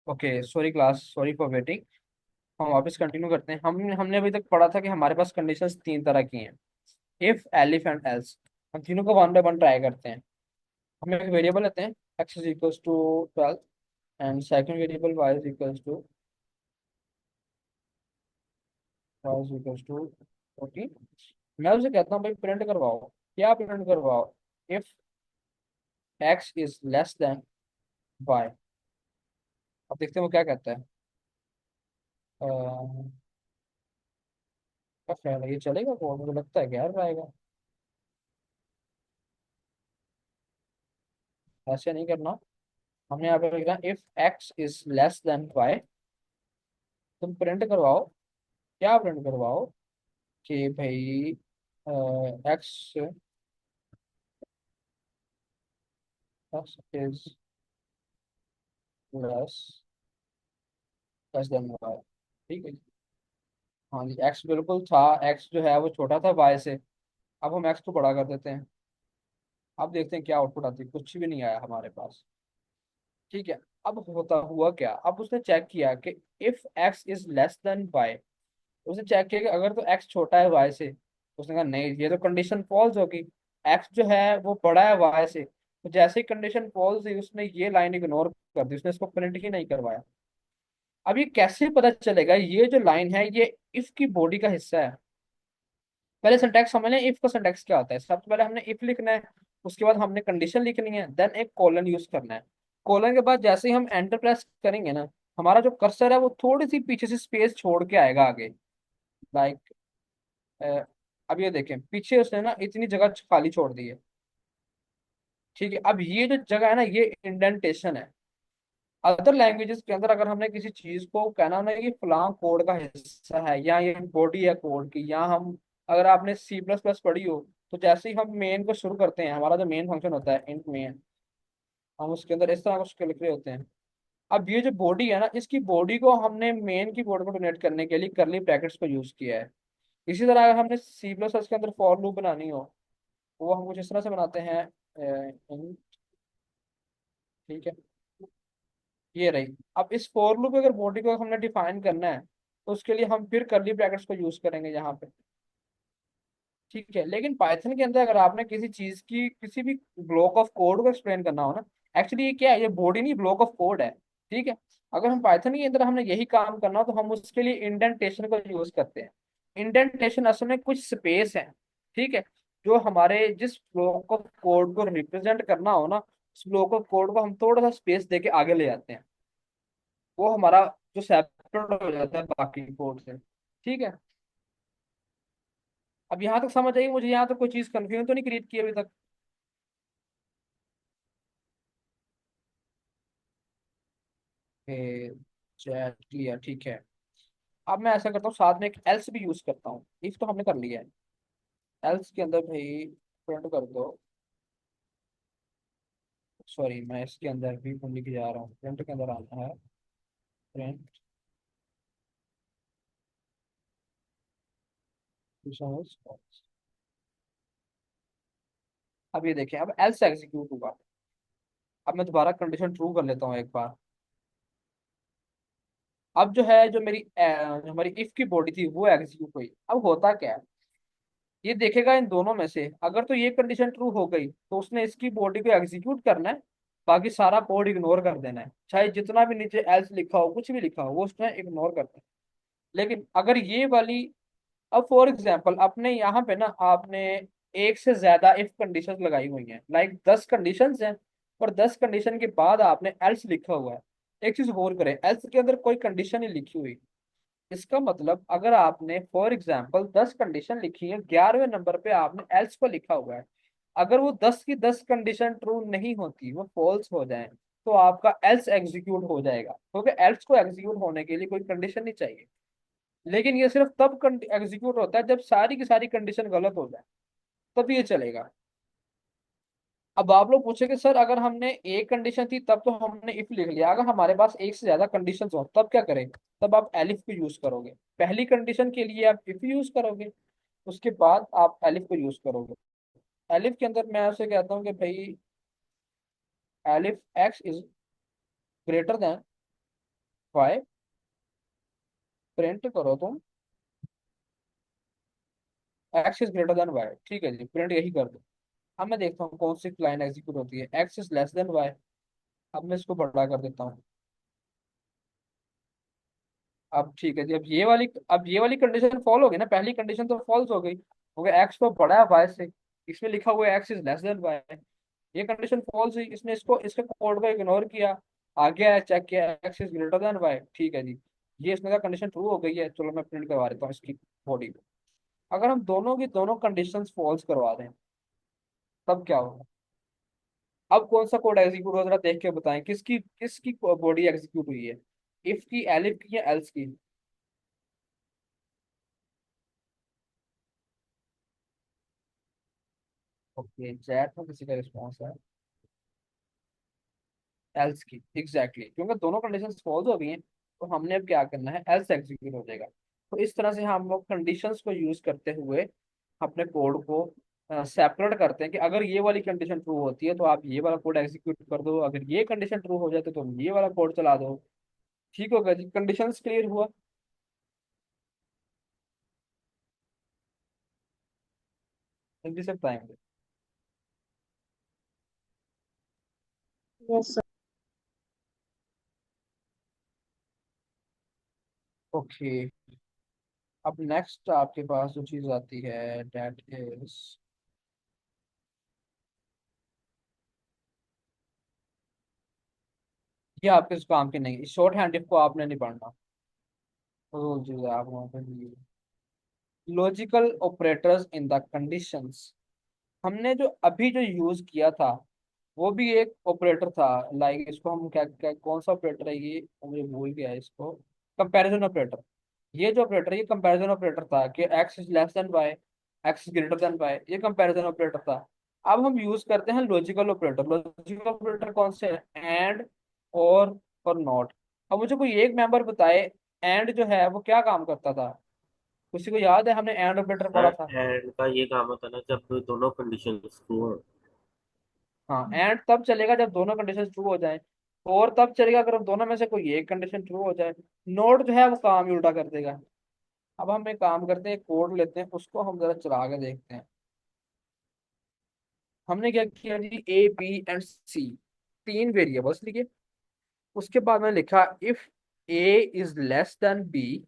Okay, sorry class, sorry for waiting. हम वापस कंटिन्यू करते हैं। हमने अभी तक पढ़ा था कि हमारे पास कंडीशंस 3 तरह की हैं, इफ, एलिफ एंड एल्स। हम तीनों को वन बाय वन ट्राई करते हैं। हम एक वेरिएबल लेते हैं, x is equals to 12, and second variable y is equals to 14। मैं उसे कहता हूँ भाई प्रिंट करवाओ। क्या प्रिंट करवाओ? If x is less then y। अब देखते हैं वो क्या कहता है। क्या ख्याल है, ये चलेगा? वो मुझे लगता है कि यार आएगा। ऐसे नहीं करना। हमने यहाँ पे लिखा if x is less then y। तुम प्रिंट करवाओ। क्या प्रिंट करवाओ? कि भाई x is less less than y। ठीक है। हाँ जी, एक्स बिल्कुल था। एक्स जो है वो छोटा था वाई से। अब हम एक्स को बड़ा कर देते हैं। अब देखते हैं क्या आउटपुट आती है। कुछ भी नहीं आया हमारे पास। ठीक है। अब होता हुआ क्या, अब उसने चेक किया कि if X is less than Y. उसने चेक किया कि अगर तो एक्स छोटा है वाई से। उसने कहा नहीं, ये तो कंडीशन फॉल्स होगी। एक्स जो है वो बड़ा है वाई से। तो जैसे ही कंडीशन फॉल्स हुई उसने ये लाइन इग्नोर कर दी, उसने इसको प्रिंट ही नहीं करवाया। अब ये कैसे पता चलेगा ये जो लाइन है ये इफ की बॉडी का हिस्सा है। पहले सिंटैक्स समझ लें, इफ का सिंटैक्स क्या होता है। सबसे पहले हमने इफ लिखना है। उसके बाद हमने कंडीशन लिखनी है, देन एक कॉलन यूज करना है। कॉलन के बाद जैसे ही हम एंटर प्रेस करेंगे ना, हमारा जो कर्सर है वो थोड़ी सी पीछे से स्पेस छोड़ के आएगा आगे। लाइक अब ये देखें, पीछे उसने ना इतनी जगह खाली छोड़ दी है। ठीक है, अब ये जो जगह है ना ये इंडेंटेशन है। अदर लैंग्वेजेस के अंदर अगर हमने किसी चीज को कहना हो ना ये फलां कोड का हिस्सा है या ये बॉडी है कोड की, या हम अगर आपने सी प्लस प्लस पढ़ी हो, तो जैसे ही हम मेन को शुरू करते हैं, हमारा जो मेन फंक्शन होता है इंट मेन, हम उसके अंदर इस तरह कुछ लिख रहे होते हैं। अब ये जो बॉडी है ना, इसकी बॉडी को हमने मेन की बॉडी को डोनेट करने के लिए करली ब्रैकेट्स को यूज किया है। इसी तरह अगर हमने सी प्लस प्लस के अंदर फॉर लूप बनानी हो, वो हम कुछ इस तरह से बनाते हैं। int, ठीक है, ये रही। अब इस फॉर लूप अगर बॉडी को हमने डिफाइन करना है, तो उसके लिए हम फिर करली ब्रैकेट्स को यूज करेंगे यहाँ पे। ठीक है, लेकिन पाइथन के अंदर अगर आपने किसी चीज की किसी भी ब्लॉक ऑफ कोड को एक्सप्लेन करना हो ना, एक्चुअली ये क्या है, ये बॉडी नहीं ब्लॉक ऑफ कोड है। ठीक है, अगर हम पाइथन के अंदर हमने यही काम करना हो तो हम उसके लिए इंडेंटेशन को यूज करते हैं। इंडेंटेशन असल में कुछ स्पेस है। ठीक है, जो हमारे जिस ब्लॉक ऑफ कोड को रिप्रेजेंट करना हो ना, उस ब्लॉक ऑफ कोड को हम थोड़ा सा स्पेस देके आगे ले जाते हैं। वो हमारा जो सेपरेट हो जाता है बाकी कोड से। ठीक है, अब यहाँ तक समझ आई मुझे, यहाँ तक कोई चीज कंफ्यूजन तो नहीं क्रिएट की अभी तक। चैट क्लियर, ठीक है। अब मैं ऐसा करता हूँ, साथ में एक एल्स भी यूज करता हूँ। इफ तो हमने कर लिया है, एल्स के अंदर भाई प्रिंट कर दो। सॉरी, मैं इसके अंदर भी लिख जा रहा हूँ, प्रिंट के अंदर आना है। प्रिंट, अब ये देखें, अब एल्स एग्जीक्यूट हुआ। अब मैं दोबारा कंडीशन ट्रू कर लेता हूँ एक बार। अब जो है, जो मेरी जो हमारी इफ की बॉडी थी वो एग्जीक्यूट हुई। अब होता क्या है, ये देखेगा इन दोनों में से अगर तो ये कंडीशन ट्रू हो गई तो उसने इसकी बॉडी को एग्जीक्यूट करना है। बाकी सारा कोड इग्नोर कर देना है, चाहे जितना भी नीचे एल्स लिखा हो, कुछ भी लिखा हो, वो उसने इग्नोर करना है। लेकिन अगर ये वाली, अब फॉर एग्जाम्पल अपने यहाँ पे ना आपने एक से ज्यादा इफ कंडीशंस लगाई हुई हैं, लाइक 10 कंडीशंस हैं, और 10 कंडीशन के बाद आपने एल्स लिखा हुआ है। एक चीज गौर करें, एल्स के अंदर कोई कंडीशन नहीं लिखी हुई। इसका मतलब अगर आपने फॉर एग्जाम्पल 10 कंडीशन लिखी है, 11वें नंबर पे आपने एल्स को लिखा हुआ है। अगर वो 10 की 10 कंडीशन ट्रू नहीं होती, वो फॉल्स हो जाए, तो आपका एल्स एग्जीक्यूट हो जाएगा, क्योंकि एल्स को एग्जीक्यूट होने के लिए कोई कंडीशन नहीं चाहिए। लेकिन ये सिर्फ तब एग्जीक्यूट होता है जब सारी की सारी कंडीशन गलत हो जाए, तब ये चलेगा। अब आप लोग पूछे कि सर अगर हमने एक कंडीशन थी तब तो हमने इफ लिख लिया, अगर हमारे पास एक से ज्यादा कंडीशन हो तब क्या करेंगे। तब आप एलिफ को यूज करोगे, पहली कंडीशन के लिए आप इफ यूज करोगे, उसके बाद आप एलिफ को यूज करोगे। एलिफ के अंदर मैं उसे कहता हूँ कि भाई elif X is greater than Y, print करो तुम X is greater than Y. ठीक है जी, प्रिंट यही कर दो। अब मैं देखता हूँ कौन सी लाइन एग्जीक्यूट होती है, X is less than Y. अब मैं इसको बड़ा कर देता हूँ। अब ठीक है जी, अब ये वाली कंडीशन फॉल हो गई ना, पहली कंडीशन तो फॉल्स हो गई क्योंकि एक्स तो बड़ा है वाई से। इसमें लिखा हुआ है X is less than Y. ये कंडीशन फॉल्स हुई, इसने इसको इसके कोड को इग्नोर किया। आगे आया, चेक किया, X is greater than Y. ठीक है जी, ये इसमें का कंडीशन ट्रू हो गई है। चलो मैं प्रिंट करवा देता हूँ इसकी बॉडी को। अगर हम दोनों की दोनों कंडीशंस फॉल्स करवा दें, तब क्या होगा। अब कौन सा कोड एग्जीक्यूट हो, जरा देख के बताएं किसकी किसकी बॉडी एग्जीक्यूट हुई है, इफ की, एलिफ की, या एल्स की। ओके, चैट में किसी का रिस्पॉन्स है। एल्स की, एग्जैक्टली क्योंकि दोनों कंडीशंस फॉल्स हो गई हैं, तो हमने अब क्या करना है, एल्स एग्जीक्यूट हो जाएगा। तो इस तरह से हम लोग कंडीशंस को यूज करते हुए अपने कोड को सेपरेट करते हैं कि अगर ये वाली कंडीशन ट्रू होती है तो आप ये वाला कोड एग्जीक्यूट कर दो, अगर ये कंडीशन ट्रू हो जाए तो तुम ये वाला कोड चला दो। ठीक होगा जी, कंडीशंस क्लियर हुआ। जल्दी से बताएंगे।
Yes sir.
ओके, अब नेक्स्ट आपके पास जो चीज आती है डेट इज, ये आपके इस काम की नहीं, शॉर्ट हैंड इफ को आपने नहीं पढ़ना, वो चीज है आप वहाँ पे। Logical operators in the conditions, हमने जो अभी जो यूज किया था वो भी एक ऑपरेटर था। लाइक इसको हम क्या, क्या कौन सा ऑपरेटर है ये, मुझे भूल गया है इसको। Comparison operator. ये जो ऑपरेटर, ये कंपैरिजन ऑपरेटर था कि X is less than Y, X is greater than Y, ये कंपैरिजन ऑपरेटर था। अब हम यूज करते हैं लॉजिकल ऑपरेटर। लॉजिकल ऑपरेटर कौन से हैं? एंड, और नॉट। अब मुझे कोई एक मेंबर बताए, एंड जो है वो क्या काम करता था? किसी को याद है? हमने एंड ऑपरेटर पढ़ा
सर
था।
एंड का ये काम होता है ना जब दोनों कंडीशन ट्रू हो।
हाँ, एंड तब चलेगा जब दोनों कंडीशन ट्रू हो जाए, और तब चलेगा अगर दोनों में से कोई एक कंडीशन ट्रू हो जाए। नोट जो है वो काम ही उल्टा कर देगा। अब हम एक काम करते हैं, कोड लेते हैं, उसको हम जरा चला के देखते हैं। हमने क्या किया जी, ए बी एंड सी, तीन वेरिएबल्स लिखे। उसके बाद मैंने लिखा if A is less than B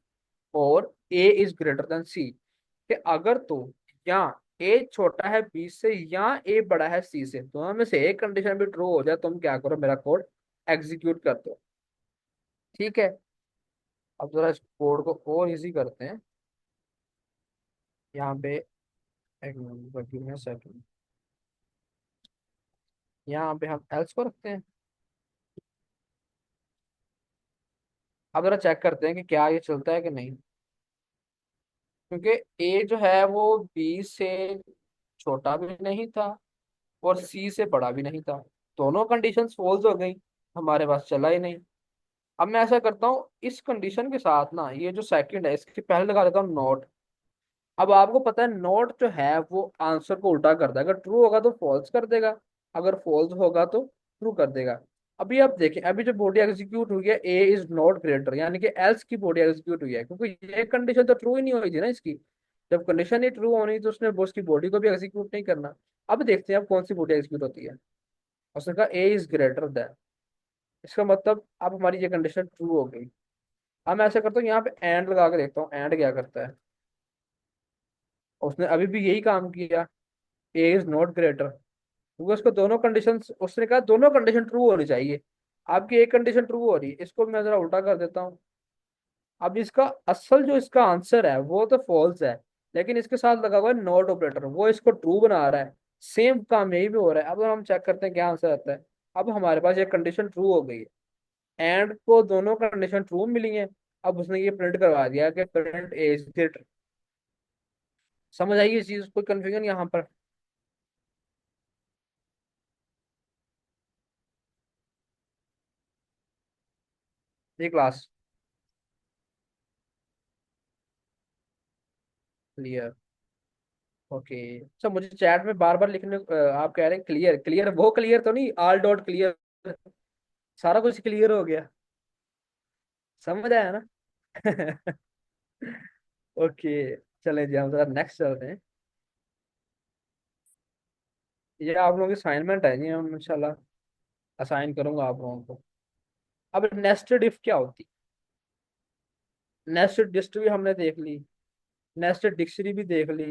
और A is greater than C, कि अगर तो या ए छोटा है बी से या ए बड़ा है सी से, दोनों में से एक कंडीशन भी ट्रू हो जाए, तुम क्या करो, मेरा कोड एग्जीक्यूट कर दो। ठीक है, अब जरा इस कोड को और इजी करते हैं। यहाँ पे एक मिनट सेकंड, यहाँ पे हम एल्स को रखते हैं। अब जरा चेक करते हैं कि क्या ये चलता है कि नहीं, क्योंकि ए जो है वो बी से छोटा भी नहीं था और सी से बड़ा भी नहीं था। दोनों कंडीशंस फॉल्स हो गई, हमारे पास चला ही नहीं। अब मैं ऐसा करता हूँ, इस कंडीशन के साथ ना ये जो सेकंड है इसके पहले लगा देता हूँ नॉट। अब आपको पता है नॉट जो है वो आंसर को उल्टा कर देगा, अगर ट्रू होगा तो फॉल्स कर देगा, अगर फॉल्स होगा तो ट्रू कर देगा। अभी आप देखें, अभी जो बॉडी एग्जीक्यूट हुई है ए इज नॉट ग्रेटर, यानी कि एल्स की बॉडी एग्जीक्यूट हुई है, क्योंकि ये कंडीशन तो ट्रू ही नहीं हुई थी ना इसकी। जब कंडीशन ही ट्रू होनी तो उसने उसकी बॉडी को भी एग्जीक्यूट नहीं करना। अब देखते हैं अब कौन सी बॉडी एग्जीक्यूट होती है। उसने कहा ए इज ग्रेटर देन, इसका मतलब अब हमारी ये कंडीशन ट्रू हो गई। अब मैं ऐसा करता हूँ, यहाँ पे एंड लगा के देखता हूँ एंड क्या करता है। उसने अभी भी यही काम किया, ए इज नॉट ग्रेटर, क्योंकि उसको दोनों कंडीशन, उसने कहा दोनों कंडीशन ट्रू होनी चाहिए। आपकी एक कंडीशन ट्रू हो रही है, इसको मैं जरा उल्टा कर देता हूँ। अब इसका असल जो इसका आंसर है वो तो फॉल्स है, लेकिन इसके साथ लगा हुआ है नॉट ऑपरेटर, वो इसको ट्रू बना रहा है। सेम काम यही भी हो रहा है। अब हम चेक करते हैं क्या आंसर आता है। अब हमारे पास ये कंडीशन ट्रू हो गई है, एंड को दोनों कंडीशन ट्रू मिली हैं। अब उसने ये प्रिंट करवा दिया कि प्रिंट ए इज ग्रेटर। समझ आई इस चीज, कोई कंफ्यूजन यहाँ पर? ये क्लास क्लियर? ओके। अच्छा, मुझे चैट में बार बार लिखने आप कह रहे हैं क्लियर क्लियर, वो क्लियर तो नहीं ऑल डॉट क्लियर, सारा कुछ क्लियर हो गया? समझ आया ना? ओके, चलें जी हम जरा नेक्स्ट चलते हैं। ये आप लोगों की असाइनमेंट है जी, हम इंशाल्लाह असाइन करूंगा आप लोगों को। अब नेस्टेड इफ क्या होती? नेस्टेड लिस्ट भी हमने देख ली, नेस्टेड डिक्शनरी भी देख ली,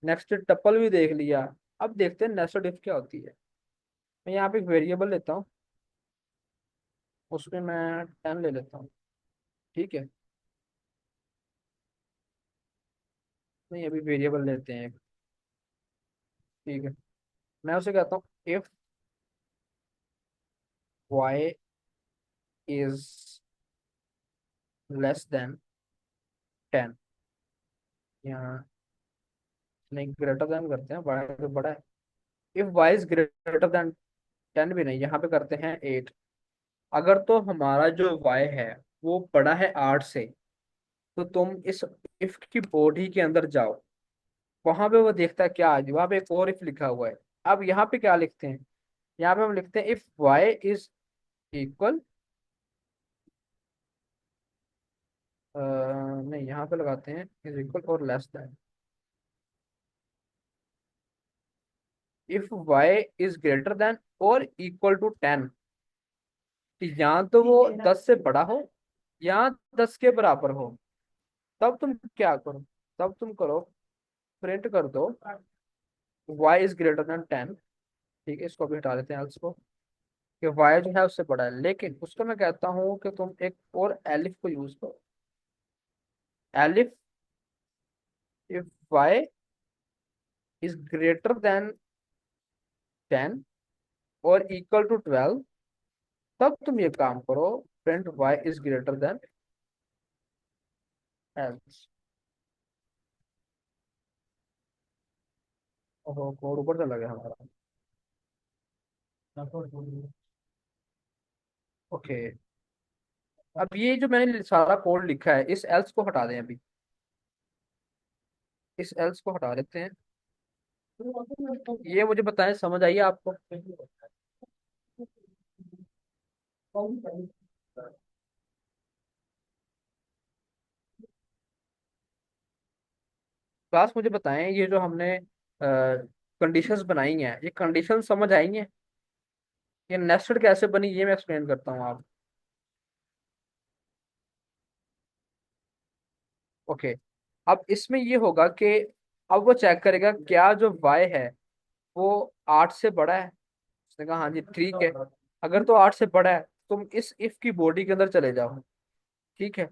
नेस्टेड टपल भी देख लिया। अब देखते हैं नेस्टेड इफ क्या होती है। मैं यहाँ पे एक वेरिएबल लेता हूँ, उसमें मैं 10 ले लेता हूँ। ठीक है, नहीं अभी वेरिएबल लेते हैं। ठीक है, मैं उसे कहता हूँ if Y is less than 10, यहाँ नहीं ग्रेटर देन करते हैं, वाई तो बड़ा है। If Y is greater than 10 भी नहीं, यहाँ पे करते हैं 8। अगर तो हमारा जो वाई है वो बड़ा है 8 से, तो तुम इस इफ की बॉडी के अंदर जाओ, वहां पे वो देखता है क्या आज वहां पे एक और इफ लिखा हुआ है। अब यहाँ पे क्या लिखते हैं, यहाँ पे हम लिखते हैं इफ वाई इज इक्वल, नहीं यहाँ पे लगाते हैं इज इक्वल और less than, if Y is greater than और इक्वल टू 10, या तो वो 10 से बड़ा हो या 10 के बराबर हो, तब तुम क्या करो, तब तुम करो प्रिंट कर दो y इज ग्रेटर देन 10। ठीक है, इसको भी हटा देते हैं else को, कि y जो है उससे बड़ा है, लेकिन उसको मैं कहता हूँ कि तुम एक और एलिफ को यूज करो, elif if y is greater than 10 और इक्वल टू 12, तब तुम ये काम करो, print y is greater then else। ओहो, कोड ऊपर चला गया हमारा। ओके, अब ये जो मैंने सारा कोड लिखा है इस एल्स को हटा दें अभी, इस एल्स को हटा देते हैं। ये मुझे बताएं, समझ आइए आपको। क्लास मुझे बताएं, ये जो हमने कंडीशंस बनाई हैं, ये कंडीशन समझ आई हैं, ये नेस्टेड कैसे बनी ये मैं एक्सप्लेन करता हूँ आप। ओके, अब इसमें ये होगा कि अब वो चेक करेगा क्या जो y है वो 8 से बड़ा है। उसने कहा हाँ जी ठीक है, अगर तो 8 से बड़ा है तुम इस इफ की बॉडी के अंदर चले जाओ। ठीक है,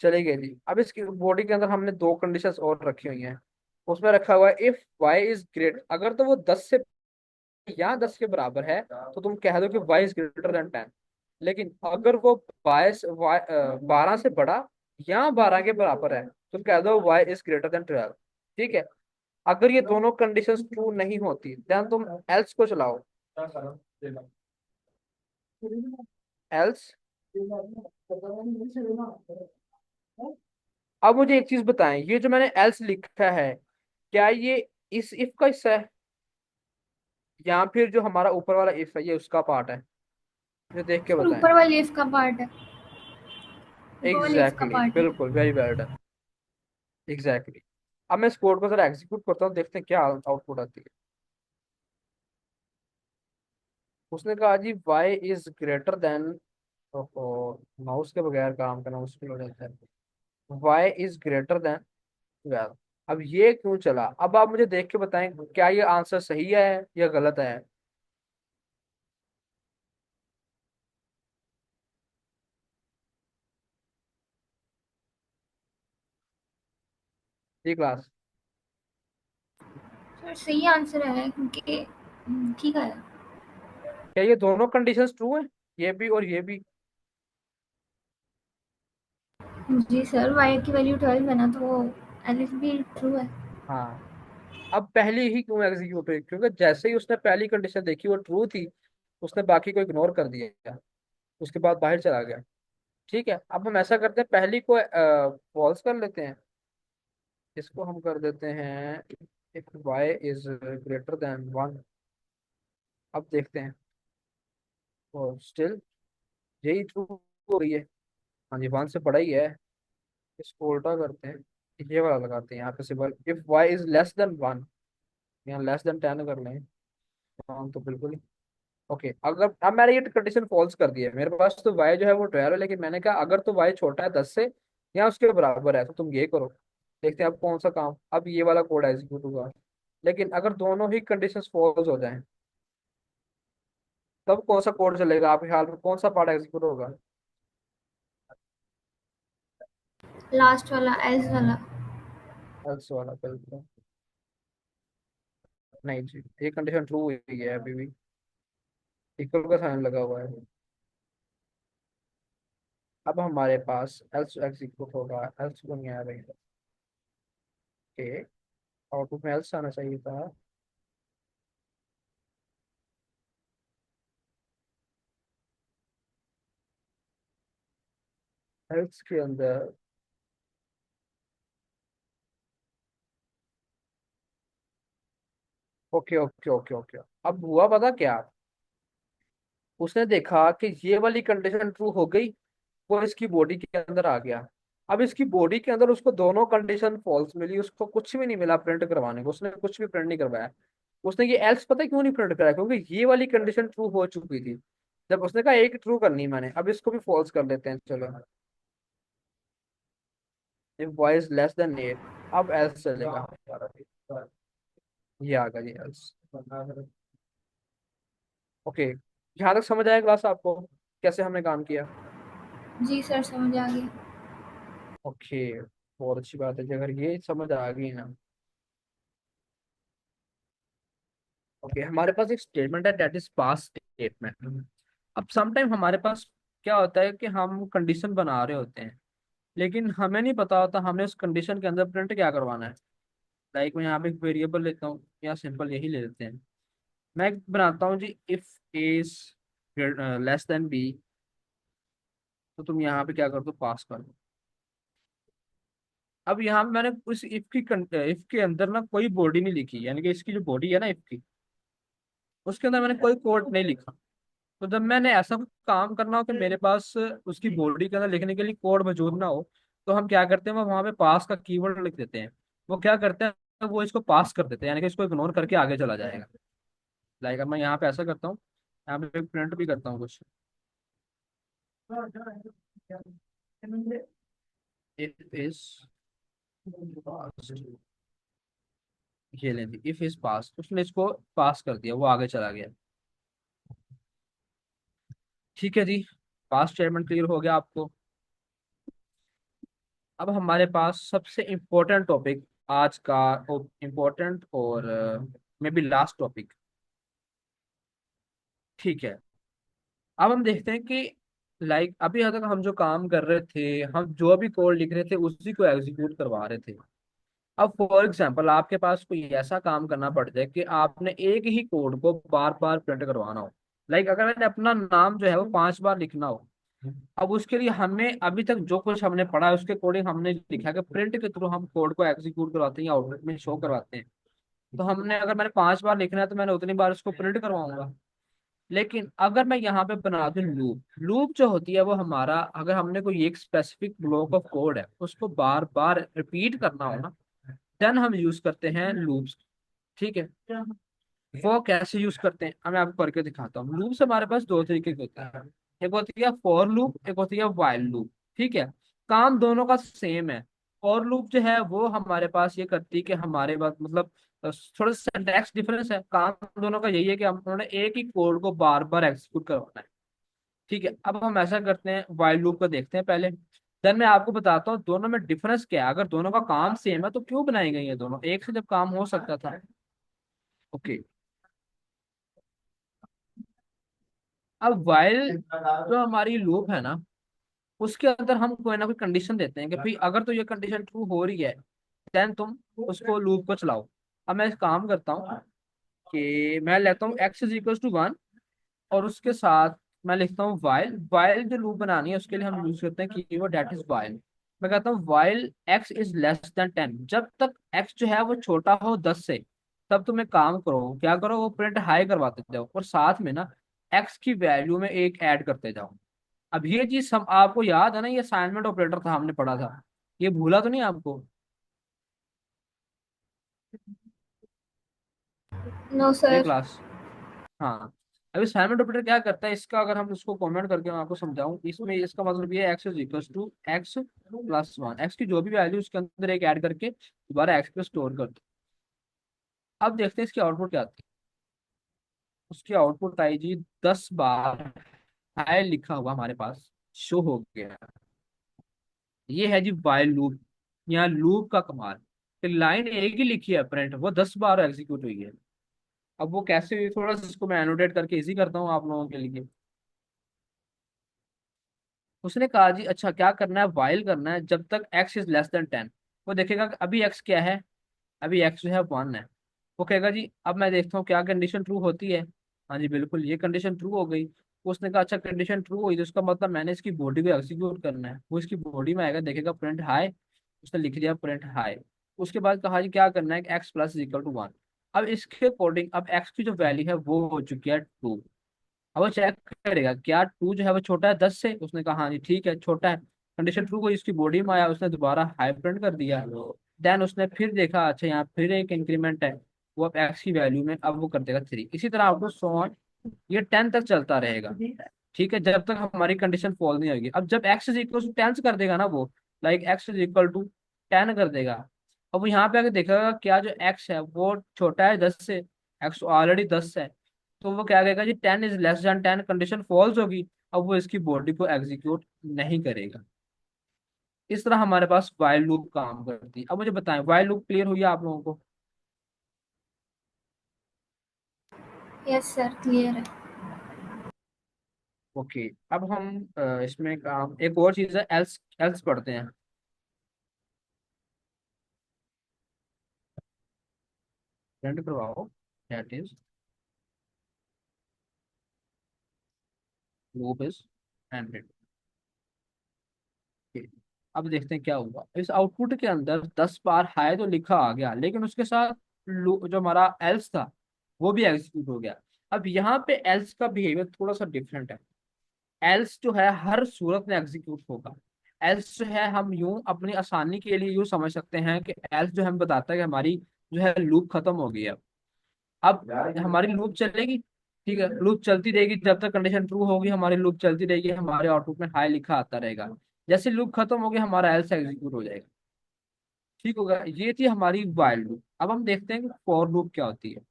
चले गए जी। अब इसकी बॉडी के अंदर हमने दो कंडीशंस और रखी हुई हैं, उसमें रखा हुआ है इफ y इज ग्रेट, अगर तो वो 10 से या 10 के बराबर है तो तुम कह दो कि y इज ग्रेटर देन 10। लेकिन अगर वो 12 से बड़ा या 12 के बराबर है, तुम कह दो y इज ग्रेटर देन 12। ठीक है, अगर ये दोनों कंडीशंस ट्रू नहीं होती देन तुम एल्स को चलाओ, एल्स। अब मुझे एक चीज बताएं, ये जो मैंने एल्स लिखा है क्या ये इस इफ का हिस्सा है या फिर जो हमारा ऊपर वाला इफ है ये उसका पार्ट है? मुझे देख के
सर
बताएं।
ऊपर वाली इफ का पार्ट है, ऊपर वाली इफ का
एग्जैक्टली
पार्ट है।
बिल्कुल, वेरी वेल डन। एग्जैक्टली, अब मैं इस कोड को जरा एग्जीक्यूट करता हूँ, देखते हैं क्या आउटपुट आती है। उसने कहा जी y is greater then, mouse के बगैर काम करना मुश्किल हो जाता है, y इज ग्रेटर देन 12। अब ये क्यों चला, अब आप मुझे देख के बताएं क्या ये आंसर सही है या गलत है। जी क्लास,
सर सही आंसर है क्योंकि ठीक है।
क्या ये दोनों कंडीशंस ट्रू हैं, ये भी और ये भी?
जी सर, वाई की वैल्यू 12 है ना, तो वो एलिफ भी ट्रू है।
हाँ, अब पहली ही क्यों एग्जीक्यूट हुई, क्योंकि जैसे ही उसने पहली कंडीशन देखी वो ट्रू थी, उसने बाकी को इग्नोर कर दिया, उसके बाद बाहर चला गया। ठीक है, अब हम ऐसा करते हैं, पहली को फॉल्स कर लेते हैं, इसको हम कर देते हैं if y is greater then 1। अब देखते हैं, और स्टिल यही ट्रू हो रही है। हाँ जी, 1 से बड़ा ही है। इसको उल्टा करते हैं, ये वाला लगाते हैं यहाँ पे symbol, if y is less then 1, यहाँ लेस देन 10 कर लें। हाँ तो बिल्कुल ही ओके। अगर अब मैंने ये कंडीशन फॉल्स कर दी है, मेरे पास तो y जो है वो 12 है, लेकिन मैंने कहा अगर तो y छोटा है 10 से या उसके बराबर है तो तुम ये करो। देखते हैं अब कौन सा काम, अब ये वाला कोड एग्जीक्यूट होगा। लेकिन अगर दोनों ही कंडीशंस फॉल्स हो जाएं तब कौन सा कोड चलेगा आपके ख्याल में, कौन सा पार्ट एग्जीक्यूट होगा?
लास्ट वाला, एल्स वाला।
एल्स वाला, बिल्कुल। नहीं जी, ये कंडीशन ट्रू हुई है अभी भी, इक्वल का साइन लगा हुआ है। अब हमारे पास एल्स एग्जीक्यूट होगा, एल्स को नहीं आ रही है। ओके, आउटपुट में एल्स आना चाहिए था। एल्स के अंदर ओके ओके ओके ओके। अब हुआ पता क्या, उसने देखा कि ये वाली कंडीशन ट्रू हो गई, वो इसकी बॉडी के अंदर आ गया। अब इसकी बॉडी के अंदर उसको दोनों कंडीशन फॉल्स मिली, उसको कुछ भी नहीं मिला प्रिंट करवाने को, उसने कुछ भी प्रिंट नहीं करवाया। उसने ये एल्स पता है क्यों नहीं प्रिंट कराया, क्योंकि ये वाली कंडीशन ट्रू हो चुकी थी। जब उसने कहा एक ट्रू करनी मैंने, अब इसको भी फॉल्स कर लेते हैं चलो। If y is less then 8, अब एल्स चलेगा। ये आ गया जी एल्स। ओके, यहाँ तक समझ आया क्लास आपको, कैसे हमने काम किया?
जी सर समझ आ गया।
ओके, बहुत अच्छी बात है जी, अगर ये समझ आ गई ना। ओके, हमारे पास एक स्टेटमेंट है दैट इज पास स्टेटमेंट। अब समटाइम हमारे पास क्या होता है कि हम कंडीशन बना रहे होते हैं, लेकिन हमें नहीं पता होता हमें उस कंडीशन के अंदर प्रिंट क्या करवाना है। लाइक मैं यहाँ पे एक वेरिएबल लेता हूँ, या सिंपल यही ले लेते हैं। मैं एक बनाता हूँ जी, if is less than B, तो तुम यहाँ पे क्या कर दो, पास कर दो। अब यहाँ पे मैंने उस इफ के अंदर ना कोई बॉडी नहीं लिखी, यानी कि इसकी जो बॉडी है ना इफ की, उसके अंदर मैंने कोई कोड नहीं लिखा। तो जब मैंने ऐसा कुछ काम करना हो कि मेरे पास उसकी बॉडी के अंदर लिखने के लिए कोड मौजूद ना हो, तो हम क्या करते हैं, वो वहाँ पे पास का कीवर्ड लिख देते हैं। वो क्या करते हैं, वो इसको पास कर देते हैं, यानी कि इसको इग्नोर करके आगे चला जाएगा। लाइक अब मैं यहाँ पे ऐसा करता हूँ, यहाँ पे प्रिंट भी करता हूँ कुछ, इफ इज ये लें जी, इफ इज पास, उसने इसको पास कर दिया, वो आगे चला गया। ठीक है जी, पास स्टेटमेंट क्लियर हो गया आपको। अब हमारे पास सबसे इम्पोर्टेंट टॉपिक आज का, इम्पोर्टेंट और मे बी लास्ट टॉपिक। ठीक है, अब हम देखते हैं कि लाइक अभी तक हम जो काम कर रहे थे, हम जो भी कोड लिख रहे थे उसी को एग्जीक्यूट करवा रहे थे। अब फॉर एग्जांपल आपके पास कोई ऐसा काम करना पड़ जाए कि आपने एक ही कोड को बार बार प्रिंट करवाना हो। लाइक अगर मैंने अपना नाम जो है वो 5 बार लिखना हो, अब उसके लिए हमें अभी तक जो कुछ हमने पढ़ा है उसके अकॉर्डिंग हमने लिखा है कि प्रिंट के थ्रू हम कोड को एग्जीक्यूट करवाते हैं या आउटपुट में शो करवाते हैं। तो हमने अगर मैंने 5 बार लिखना है तो मैंने उतनी बार उसको प्रिंट करवाऊंगा। लेकिन अगर मैं यहाँ पे बना दूं लूप, लूप जो होती है वो हमारा, अगर हमने कोई एक स्पेसिफिक ब्लॉक ऑफ कोड है उसको बार बार रिपीट करना हो ना, देन हम यूज करते हैं लूप्स। ठीक है, वो कैसे यूज करते हैं मैं आपको करके दिखाता हूँ। लूप्स हमारे पास दो तरीके के होते हैं, एक होती है फॉर लूप, एक होती है व्हाइल लूप। ठीक है, काम दोनों का सेम है। फॉर लूप जो है वो हमारे पास ये करती है कि हमारे पास मतलब थोड़ा सिंटैक्स डिफरेंस है, काम दोनों का यही है कि हम उन्होंने एक ही कोड को बार बार एग्जीक्यूट करवाना है। ठीक है, अब हम ऐसा करते हैं, व्हाइल लूप को देखते हैं पहले, देन मैं आपको बताता हूँ दोनों में डिफरेंस क्या है। अगर दोनों का काम सेम है तो क्यों बनाई गई है दोनों, एक से जब काम हो सकता था। ओके, अब वाइल जो हमारी लूप है ना, उसके अंदर हम कोई ना कोई कंडीशन देते हैं कि भाई अगर तो ये कंडीशन ट्रू हो रही है, देन तुम उसको लूप को चलाओ। अब मैं एक काम करता हूँ कि मैं लेता हूँ x इज इक्वल टू 1, और उसके साथ मैं लिखता हूँ वाइल। वाइल जो लूप बनानी है उसके लिए हम यूज करते हैं कीवर्ड दैट इज वाइल। मैं कहता हूँ while x is less than 10, जब तक x जो है वो छोटा हो 10 से, तब तुम एक काम करो, क्या करो, वो प्रिंट हाई करवाते जाओ और साथ में ना x की वैल्यू में एक ऐड करते जाओ। अब ये चीज हम आपको याद है ना, ये असाइनमेंट ऑपरेटर था हमने पढ़ा था, ये भूला तो नहीं आपको?
नो
ये
सर।
क्लास, हाँ। अभी असाइनमेंट ऑपरेटर क्या करता है, इसका अगर हम इसको कमेंट करके मैं आपको समझाऊं, इसमें इसका मतलब ये है X is equal to X plus 1, एक्स की जो भी वैल्यू उसके अंदर एक ऐड करके दोबारा एक्स पे स्टोर कर दो। अब देखते हैं इसकी आउटपुट क्या आती है। उसकी output I ji 10 bar high लिखा हुआ हमारे पास शो हो गया। ये है जी वाइल लूप, यहाँ लूप का कमाल, लाइन एक ही लिखी है प्रिंट, वो 10 बार एग्जीक्यूट हुई है। अब वो कैसे हुई, थोड़ा सा इसको मैं एनोटेट करके इजी करता हूँ आप लोगों के लिए। उसने कहा जी अच्छा क्या करना है, वाइल करना है जब तक x इज लेस देन 10। वो देखेगा कि अभी x क्या है, अभी x जो है 1 है। वो कहेगा जी अब मैं देखता हूँ क्या कंडीशन ट्रू होती है। हाँ जी बिल्कुल, ये कंडीशन ट्रू हो गई। उसने कहा अच्छा कंडीशन ट्रू हुई तो उसका मतलब मैंने इसकी बॉडी को एग्जीक्यूट करना है। वो इसकी बॉडी में आएगा, देखेगा प्रिंट हाई, उसने लिख दिया प्रिंट हाई। उसके बाद कहा जी क्या करना है, X plus is equal to 1। अब इसके अकॉर्डिंग अब एक्स की जो वैल्यू है वो हो चुकी है 2। अब वो चेक करेगा क्या 2 जो है वो छोटा है 10 से, उसने कहा हाँ जी ठीक है छोटा है, कंडीशन ट्रू को इसकी बॉडी में आया, उसने दोबारा हाई प्रिंट कर दिया। देन उसने फिर देखा अच्छा यहाँ फिर एक इंक्रीमेंट है, वो अब एक्स की वैल्यू में अब वो कर देगा 3। इसी तरह आपको सो ऑन ये 10 तक चलता रहेगा, ठीक है, जब तक हमारी कंडीशन फॉल नहीं होगी। अब जब एक्स इज इक्वल टू 10 कर देगा ना वो, like X is equal to 10 कर देगा, अब वो यहाँ पे आके देखेगा क्या जो एक्स है वो छोटा है 10 से, एक्स ऑलरेडी 10 है, तो वो क्या कहेगा जी 10 is less than 10, condition false होगी, अब वो इसकी बॉडी को एग्जीक्यूट नहीं करेगा। इस तरह हमारे पास वाइल लूप काम करती है। अब मुझे बताएं वाइल लूप क्लियर हुई है आप लोगों को?
यस सर, क्लियर है।
ओके, अब हम इसमें काम एक और चीज है एल्स, एल्स पढ़ते हैं। प्रिंट करवाओ, that is loop is ended. अब देखते हैं क्या हुआ इस आउटपुट के अंदर। 10 बार हाई तो लिखा आ गया, लेकिन उसके साथ जो हमारा एल्स था वो भी एग्जीक्यूट हो गया। अब यहाँ पे एल्स का बिहेवियर थोड़ा सा डिफरेंट है। एल्स जो है हर सूरत में एग्जीक्यूट होगा। एल्स जो है हम यूं अपनी आसानी के लिए यूं समझ सकते हैं कि एल्स जो हमें बताता है कि हमारी जो है लूप खत्म हो गई है। अब हमारी लूप चलेगी, ठीक है, लूप चलती रहेगी जब तक कंडीशन ट्रू होगी, हमारी लूप चलती रहेगी, हमारे आउटपुट में हाई लिखा आता रहेगा। जैसे लूप खत्म हो गया हमारा एल्स एग्जीक्यूट हो जाएगा, ठीक होगा। ये थी हमारी वाइल लूप। अब हम देखते हैं कि फॉर लूप क्या होती है।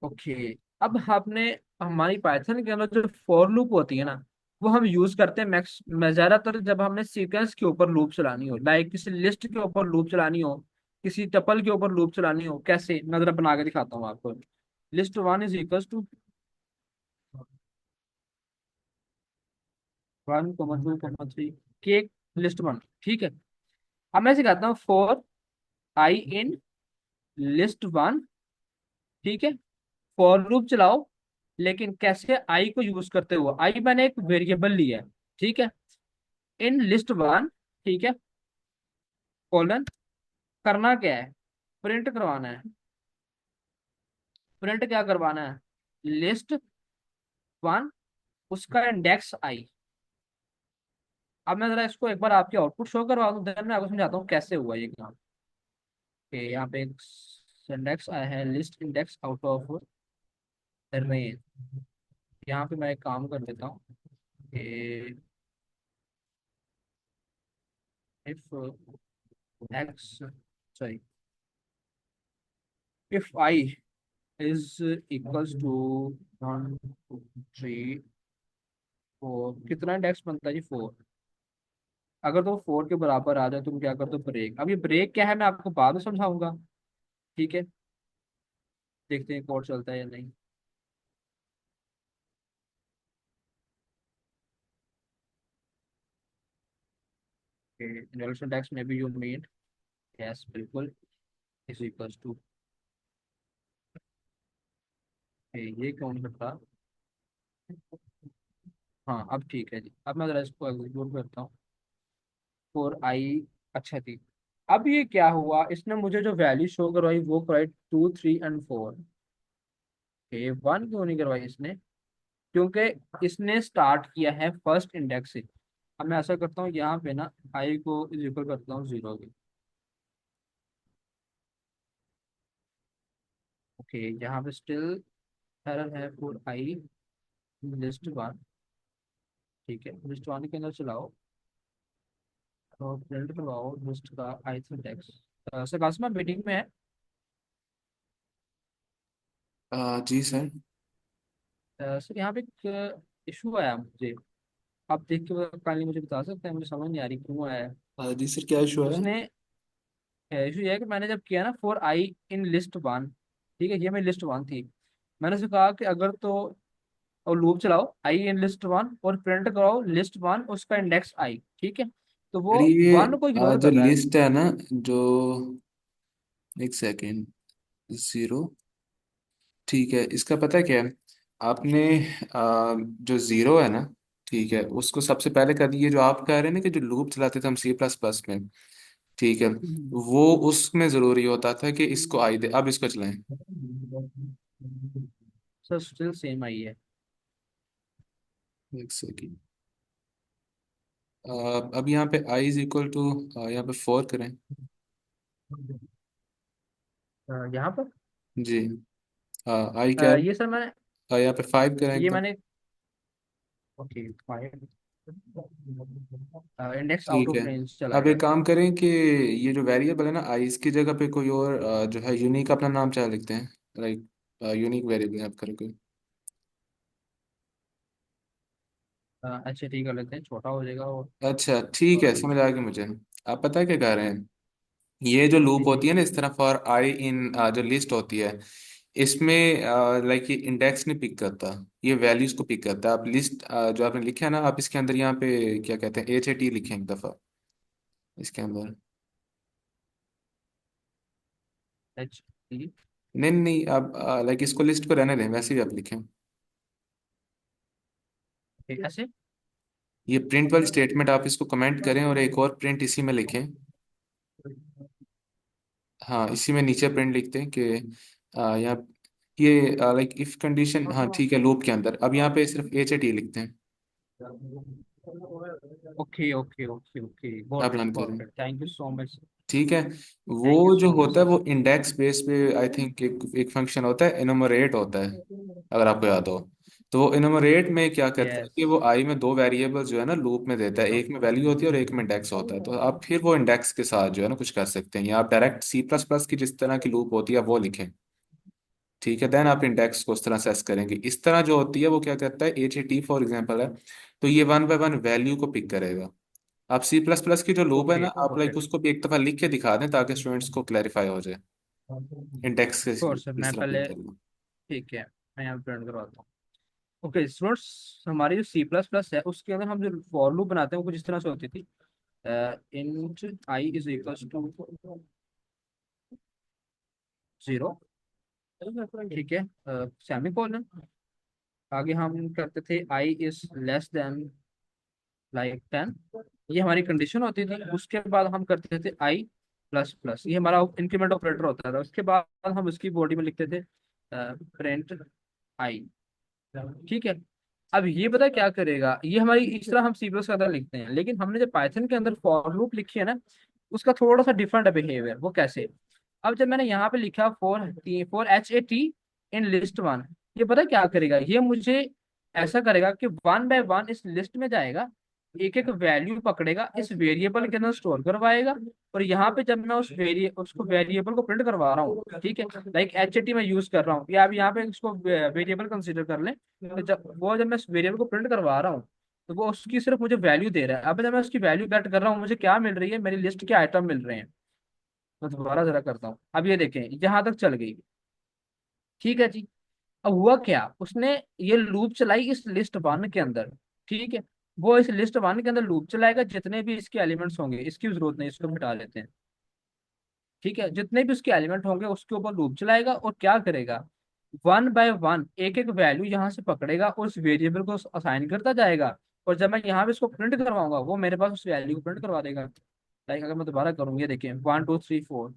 ओके, अब आपने हमारी पाइथन के अंदर जो फॉर लूप होती है ना वो हम यूज करते हैं मैक्स में ज्यादातर जब हमने सीक्वेंस के ऊपर लूप चलानी हो, लाइक किसी लिस्ट के ऊपर लूप चलानी हो, किसी टपल के ऊपर लूप चलानी हो। कैसे, मैं जरा बना के दिखाता हूँ आपको। List one is equal to 1, 2, 3 के लिस्ट वन, ठीक है। अब मैं सिखाता हूँ for I in list one, ठीक है। फॉर लूप चलाओ, लेकिन कैसे, आई को यूज करते हुए। आई मैंने एक वेरिएबल लिया है, ठीक है, इन लिस्ट वन, ठीक है, कॉलन, करना क्या है, प्रिंट करवाना है। प्रिंट क्या करवाना है, लिस्ट वन, उसका इंडेक्स आई। अब मैं जरा इसको एक बार आपके आउटपुट शो करवा दूं, देन मैं आपको समझाता हूँ कैसे हुआ ये काम। यहाँ पे एक इंडेक्स आया है, list index out of range. यहाँ पे मैं एक काम कर देता हूँ, if X, sorry, if I is equals to 1, 2, 3, 4, कितना इंडेक्स बनता है जी 4। अगर तो 4 के बराबर आ जाए तुम क्या कर दो ब्रेक। अब ये ब्रेक क्या है मैं आपको बाद में समझाऊंगा, ठीक है। देखते हैं कोड चलता है या नहीं। इनवॉल्यूशन इंडेक्स में भी यू मीन, यस बिल्कुल, इज इक्वल्स टू, ये कौन करता। हाँ अब ठीक है जी, अब मैं जरा इसको एग्जीक्यूट करता हूँ। फोर आई, अच्छा थी। अब ये क्या हुआ, इसने मुझे जो वैल्यू शो करवाई वो करवाई 2, 3 एंड 4। वन क्यों नहीं करवाई इसने, क्योंकि इसने स्टार्ट किया है फर्स्ट इंडेक्स से। अब मैं ऐसा करता हूँ यहाँ पे ना आई को इज इक्वल करता हूँ 0 के। ओके, यहाँ पे स्टिल एरर है फॉर आई लिस्ट वन, ठीक है, लिस्ट वन के अंदर चलाओ और प्रिंट करवाओ लिस्ट का आई इंडेक्स। सर कासमा मीटिंग में है।
जी सर।
सर यहाँ पे एक इशू आया मुझे, आप देख के काइंडली मुझे बता सकते हैं, मुझे समझ नहीं आ रही क्यों आया है।
जी सर, क्या इशू है?
उसने इशू ये है कि मैंने जब किया ना for I in list one, ठीक है, ये मेरी लिस्ट वन थी, मैंने उसे कहा कि अगर तो और लूप चलाओ आई इन लिस्ट वन और प्रिंट कराओ लिस्ट वन उसका इंडेक्स आई, ठीक है, तो वो
अरे ये
वन को इग्नोर
जो
कर रहा है।
लिस्ट है ना, जो, एक सेकेंड, 0, ठीक है, इसका पता है क्या है? आपने जो 0 है ना, ठीक है, उसको सबसे पहले कर दिए, जो आप कह रहे हैं ना कि जो लूप चलाते थे हम C++ में, ठीक है, वो उसमें जरूरी होता था कि इसको आई दे। अब इसको चलाएं।
सर स्टिल सेम आई है।
एक सेकेंड। अब यहाँ पे आई इज इक्वल टू, यहाँ पे 4 करें।
यहाँ पर
जी। आई क्या
ये सर मैंने
है? यहाँ पे 5 करें
ये
एकदम।
मैंने ओके फाइव इंडेक्स आउट
ठीक है,
ऑफ रेंज
अब
चलाएगा।
एक काम करें कि ये जो वेरिएबल है ना आई, इसकी जगह पे कोई और जो है यूनिक अपना नाम चाहे लिखते हैं। लाइक यूनिक वेरिएबल आप करें कोई।
अच्छा ठीक है, लेते हैं, छोटा हो जाएगा
अच्छा ठीक है, समझ आ गया मुझे। आप पता है क्या कह रहे हैं? ये जो लूप
जी जी।
होती है ना इस तरह, फॉर आई इन जो लिस्ट होती है, इसमें लाइक ये इंडेक्स नहीं पिक करता, ये वैल्यूज को पिक करता है। आप लिस्ट जो आपने लिखा है ना, आप इसके अंदर यहाँ पे क्या कहते हैं, एच ए टी लिखें एक दफ़ा इसके अंदर।
एच टी
नहीं नहीं, आप लाइक इसको लिस्ट को रहने दें, वैसे ही आप लिखें।
ऐसे।
ये प्रिंट वाली स्टेटमेंट आप इसको कमेंट करें और एक और प्रिंट इसी में लिखें। हाँ, इसी में नीचे प्रिंट लिखते हैं कि यहाँ ये लाइक इफ कंडीशन, हाँ ठीक है, लूप के अंदर अब यहाँ पे सिर्फ एच ए टी लिखते हैं।
Okay okay okay okay, got
आप
इट
रन
गॉट
करें।
It, thank you so much.
ठीक है, वो
थैंक यू
जो
सो मच
होता है
सर।
वो इंडेक्स बेस पे आई थिंक एक फंक्शन होता है, एनुमरेट होता है, अगर आपको याद हो। तो वो एनुमरेट में क्या करता है
यस।
कि वो आई में दो वेरिएबल जो है ना लूप में देता है, एक में वैल्यू होती है और एक में इंडेक्स होता है। तो आप फिर वो इंडेक्स के साथ जो है ना कुछ कर सकते हैं, या आप डायरेक्ट सी प्लस प्लस की जिस तरह की लूप होती है वो लिखें। ठीक है, देन आप इंडेक्स को उस तरह सेस करेंगे। इस तरह जो होती है वो क्या करता है, H A T for example है, तो ये वन बाय वन वैल्यू को पिक करेगा। आप सी प्लस प्लस की जो लूप है
ओके
ना, आप
गॉट
लाइक
इट।
उसको भी एक दफा लिख के दिखा दें ताकि स्टूडेंट्स को क्लैरिफाई हो जाए इंडेक्स के
श्योर सर,
किस
मैं
तरह पिक
पहले
करना।
ठीक है, मैं यहाँ प्रिंट करवाता हूँ। ओके स्टूडेंट्स, हमारी जो सी प्लस प्लस है उसके अंदर हम जो फॉर लूप बनाते हैं वो कुछ इस तरह से होती थी। Int I is equals to 0, ठीक है, सेमी कोलन। आगे हम करते थे I is less than like 10, ये हमारी कंडीशन होती थी। उसके बाद हम करते थे आई प्लस प्लस, ये हमारा इंक्रीमेंट ऑपरेटर होता था। उसके बाद हम उसकी बॉडी में लिखते थे प्रिंट आई, ठीक है। अब ये पता है क्या करेगा, ये हमारी इस तरह हम सी प्लस के अंदर लिखते हैं, लेकिन हमने जो पाइथन के अंदर फॉर लूप लिखी है ना, उसका थोड़ा सा डिफरेंट है बिहेवियर। वो कैसे? अब जब मैंने यहाँ पे लिखा four four H A T in list one, ये पता है क्या करेगा, ये मुझे ऐसा करेगा कि वन बाय वन इस लिस्ट में जाएगा, एक एक वैल्यू पकड़ेगा, इस वेरिएबल के अंदर स्टोर करवाएगा। और यहाँ पे जब मैं उसको वेरिएबल को प्रिंट करवा रहा हूँ, ठीक है, लाइक एच ए टी मैं यूज कर रहा हूँ, या आप यहाँ पे इसको वेरिएबल कंसीडर कर लें, तो जब मैं वेरिएबल को प्रिंट करवा रहा हूँ, तो वो उसकी सिर्फ मुझे वैल्यू दे रहा है। अब जब मैं उसकी वैल्यू गेट कर रहा हूँ, मुझे क्या मिल रही है, मेरी लिस्ट के आइटम मिल रहे हैं। मैं दोबारा जरा करता हूँ, अब ये देखें यहाँ तक चल गई, ठीक है जी। अब हुआ क्या, उसने ये लूप चलाई इस लिस्ट वन के अंदर, ठीक है। वो इस लिस्ट वन के अंदर लूप चलाएगा, जितने भी इसके एलिमेंट्स होंगे, इसकी जरूरत नहीं, इसको हटा लेते हैं, ठीक है, जितने भी उसके एलिमेंट होंगे उसके ऊपर लूप चलाएगा और क्या करेगा, वन बाय वन एक एक वैल्यू यहाँ से पकड़ेगा और उस वेरिएबल को असाइन करता जाएगा। और जब मैं यहाँ पे इसको प्रिंट करवाऊंगा, वो मेरे पास उस वैल्यू को प्रिंट करवा देगा। लाइक अगर मैं दोबारा करूँ, ये देखिए 1 2 3 4,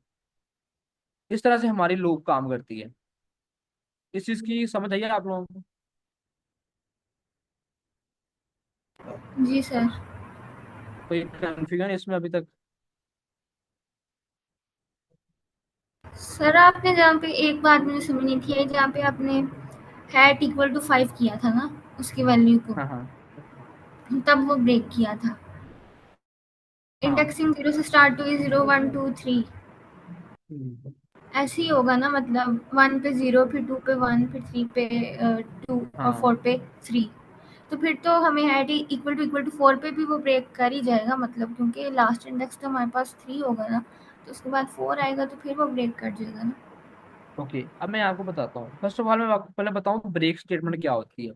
इस तरह से हमारी लूप काम करती है। इस चीज की समझ आई है आप लोगों को?
जी सर।
कोई कंफ्यूजन इसमें अभी तक?
सर आपने जहाँ पे एक बात मुझे समझ नहीं थी, जहाँ पे आपने हैट इक्वल टू 5 किया था ना उसकी वैल्यू को,
हाँ हाँ
तब वो ब्रेक किया था।
हाँ।
इंडेक्सिंग 0 से स्टार्ट हुई, 0 1 2 3,
हम्म,
ऐसे ही होगा ना, मतलब 1 पे 0, फिर 2 पे 1, फिर 3 पे 2 और
हाँ
4 पे 3। तो फिर तो हमें हैट इक्वल टू 4 पे भी वो ब्रेक कर ही जाएगा, मतलब क्योंकि लास्ट इंडेक्स तो हमारे पास 3 होगा ना, तो उसके बाद 4 आएगा तो फिर वो ब्रेक कर जाएगा ना।
ओके, अब मैं आपको बताता हूँ। फर्स्ट ऑफ ऑल मैं आपको पहले बताऊँ ब्रेक स्टेटमेंट क्या होती है।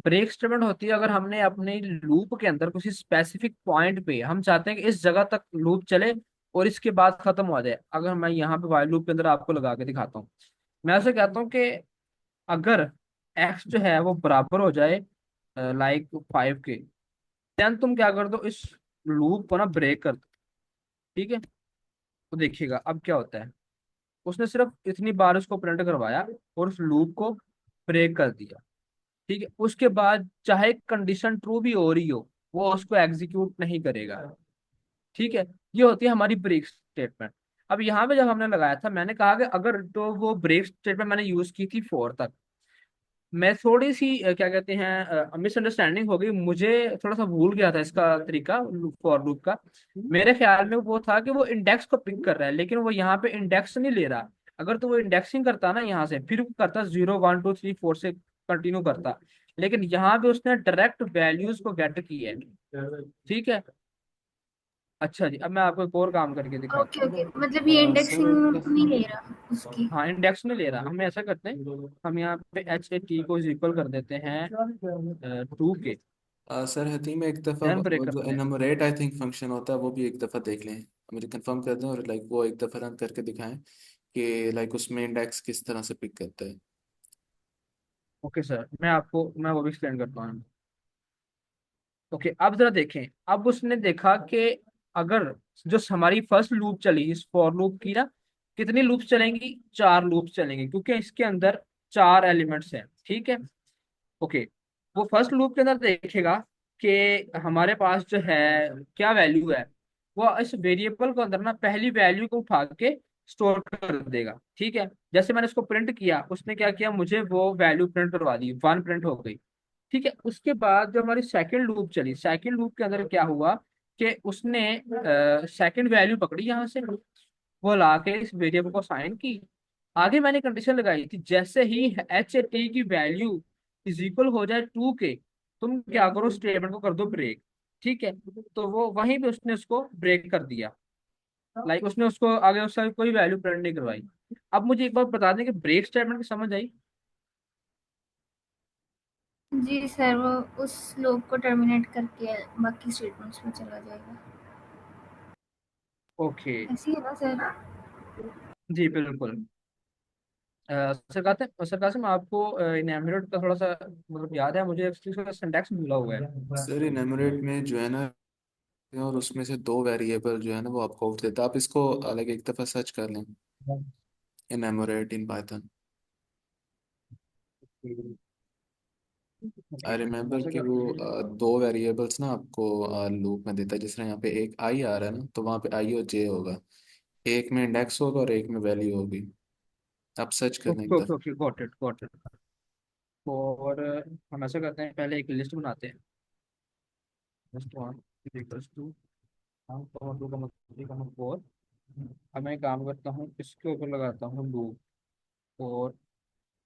ब्रेक स्टेटमेंट होती है अगर हमने अपने लूप के अंदर किसी स्पेसिफिक पॉइंट पे हम चाहते हैं कि इस जगह तक लूप चले और इसके बाद खत्म हो जाए। अगर मैं यहाँ पे वाइल लूप के अंदर आपको लगा के दिखाता हूँ, मैं ऐसे कहता हूँ कि अगर एक्स जो है वो बराबर हो जाए लाइक 5 के, देन तुम क्या कर दो, इस लूप को ना ब्रेक कर दो, ठीक है। तो देखिएगा अब क्या होता है। उसने सिर्फ इतनी बार उसको प्रिंट करवाया और उस लूप को ब्रेक कर दिया। ठीक है, उसके बाद चाहे कंडीशन ट्रू भी हो रही हो, वो उसको एग्जीक्यूट नहीं करेगा। ठीक है, ये होती है हमारी ब्रेक स्टेटमेंट। अब यहाँ पे जब हमने लगाया था, मैंने कहा कि अगर तो वो ब्रेक स्टेटमेंट मैंने यूज की थी फोर तक। मैं थोड़ी सी क्या कहते हैं मिसअंडरस्टैंडिंग हो गई मुझे, थोड़ा सा भूल गया था इसका तरीका फॉर लूप का। मेरे ख्याल में वो था कि वो इंडेक्स को पिक कर रहा है, लेकिन वो यहाँ पे इंडेक्स नहीं ले रहा। अगर तो वो इंडेक्सिंग करता ना यहाँ से, फिर वो करता 0 1 2 3 4 से कंटिन्यू करता। लेकिन यहाँ पे उसने डायरेक्ट वैल्यूज को गेट किया है। ठीक है। अच्छा जी, अब मैं आपको एक और काम करके
ओके
दिखाता
ओके,
हूँ।
मतलब ये
सर
इंडेक्सिंग नहीं ले रहा उसकी।
हाँ, इंडेक्स में ले रहा, हम ऐसा करते हैं, हम यहाँ पे HAT को इक्वल कर देते हैं 2 के।
सर हतीम एक दफ़ा
देन ब्रेक
वो जो
करते हैं।
एनमरेट आई थिंक फंक्शन होता है वो भी एक दफ़ा देख लें, मुझे कंफर्म कर दें, और लाइक वो एक दफ़ा रन करके दिखाएं कि लाइक उसमें इंडेक्स किस तरह से पिक करता है।
ओके सर, मैं वो भी एक्सप्लेन करता हूँ। ओके, अब जरा देखें। अब उसने देखा कि अगर जो हमारी फर्स्ट लूप चली इस फॉर लूप की ना, कितनी लूप्स चलेंगी, 4 लूप्स चलेंगी, क्योंकि इसके अंदर 4 एलिमेंट्स हैं। ठीक है। ओके, वो फर्स्ट लूप के अंदर देखेगा कि हमारे पास जो है क्या वैल्यू है। वो इस वेरिएबल के अंदर ना पहली वैल्यू को उठा के स्टोर कर देगा। ठीक है, जैसे मैंने उसको प्रिंट किया, उसने क्या किया, मुझे वो वैल्यू प्रिंट करवा दी, 1 प्रिंट हो गई। ठीक है, उसके बाद जो हमारी सेकंड लूप चली, सेकंड लूप के अंदर क्या हुआ कि उसने सेकंड वैल्यू पकड़ी यहाँ से, वो ला के इस वेरिएबल को साइन की। आगे मैंने कंडीशन लगाई थी, जैसे ही HAT की वैल्यू इज इक्वल हो जाए 2 के, तुम क्या करो, स्टेटमेंट को कर दो ब्रेक। ठीक है, तो वो वहीं पे उसने उसको ब्रेक कर दिया। लाइक उसने उसको आगे उससे कोई वैल्यू प्रिंट नहीं करवाई। अब मुझे एक बात बता दें कि ब्रेक स्टेटमेंट की समझ आई।
जी सर, वो उस लूप को टर्मिनेट करके बाकी स्टेटमेंट्स में चला जाएगा।
ओके।
ऐसी है ना सर?
जी बिल्कुल। सर कासिम, आपको इनएमिनेट का थोड़ा सा मतलब याद है, मुझे एक्चुअली सिंटैक्स भूला हुआ है।
सर इनमरेट में जो है ना, और उसमें से दो वेरिएबल जो है ना वो आपको आउट देता है, आप इसको अलग एक दफ़ा सर्च कर लें, इनमरेट इन पाइथन। आई रिमेम्बर
ऐसा
कि वो
करते हैं।
दो वेरिएबल्स ना आपको लूप में देता है, जिस तरह यहाँ पे एक आई आ रहा है ना, तो वहाँ पे आई और जे होगा, एक में इंडेक्स होगा और एक में वैल्यू होगी। आप सर्च कर लें
ओके
एक
ओके
दफ़ा।
Okay, got it got it. और हम ऐसा करते हैं, पहले एक लिस्ट बनाते हैं। लिस्ट वन इक्वल्स टू, हम comma two comma three comma four. अब मैं एक काम करता हूँ, इसके ऊपर लगाता हूँ लूप और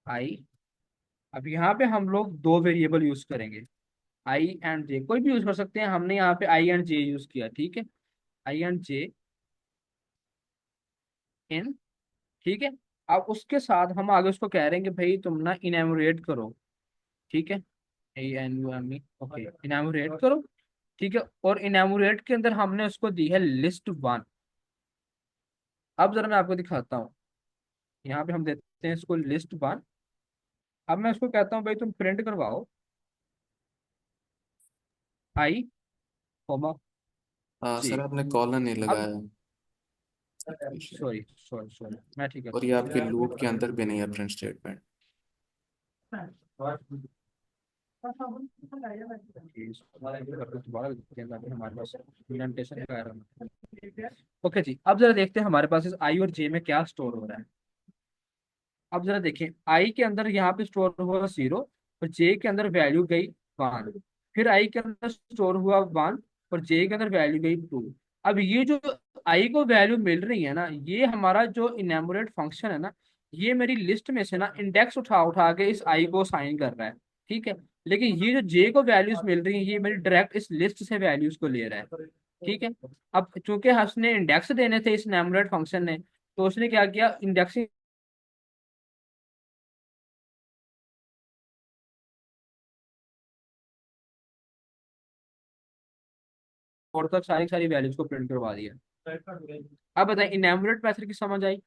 आई। अब यहाँ पे हम लोग दो वेरिएबल यूज करेंगे, आई एंड जे, कोई भी यूज कर सकते हैं, हमने यहाँ पे आई एंड जे यूज किया। ठीक है, आई एंड जे इन। ठीक है, अब उसके साथ हम आगे उसको कह रहे हैं कि भाई तुम ना इनएमोरेट करो। ठीक है, ANUME, ओके, इनैमोरेट करो। ठीक है, और इनैमोरेट के अंदर हमने उसको दी है लिस्ट 1। अब जरा मैं आपको दिखाता हूँ, यहाँ पे हम देते हैं इसको लिस्ट 1। अब मैं उसको कहता हूँ भाई तुम प्रिंट करवाओ आई कॉमा जे।
सर आपने कॉलर नहीं
अब
लगाया।
सॉरी सॉरी सॉरी, मैं ठीक
और ये आपके लूप के अंदर भी नहीं है प्रिंट स्टेटमेंट।
है। हमारे पास इंडेंटेशन का error। ओके जी, अब जरा देखते हैं हमारे पास इस आई और जे में क्या स्टोर हो रहा है। अब जरा देखें, आई के अंदर यहाँ पे स्टोर हुआ 0, और जे के अंदर वैल्यू गई 1। फिर आई के अंदर स्टोर हुआ 1, और जे के अंदर वैल्यू गई 2। अब ये जो आई को वैल्यू मिल रही है ना, ये हमारा जो इनैमोरेट फंक्शन है ना, ये मेरी लिस्ट में से ना इंडेक्स उठा उठा के इस आई को साइन कर रहा है। ठीक है, लेकिन ये जो जे को वैल्यूज मिल रही है, ये मेरी डायरेक्ट इस लिस्ट से वैल्यूज को ले रहा है। ठीक है, अब चूंकि उसने इंडेक्स देने थे इस इनैमोरेट फंक्शन ने, तो उसने क्या किया, इंडेक्सिंग और तक सारी सारी वैल्यूज को प्रिंट करवा दिया। अब बताएं, इनैमोरेट मेथड की समझ आई।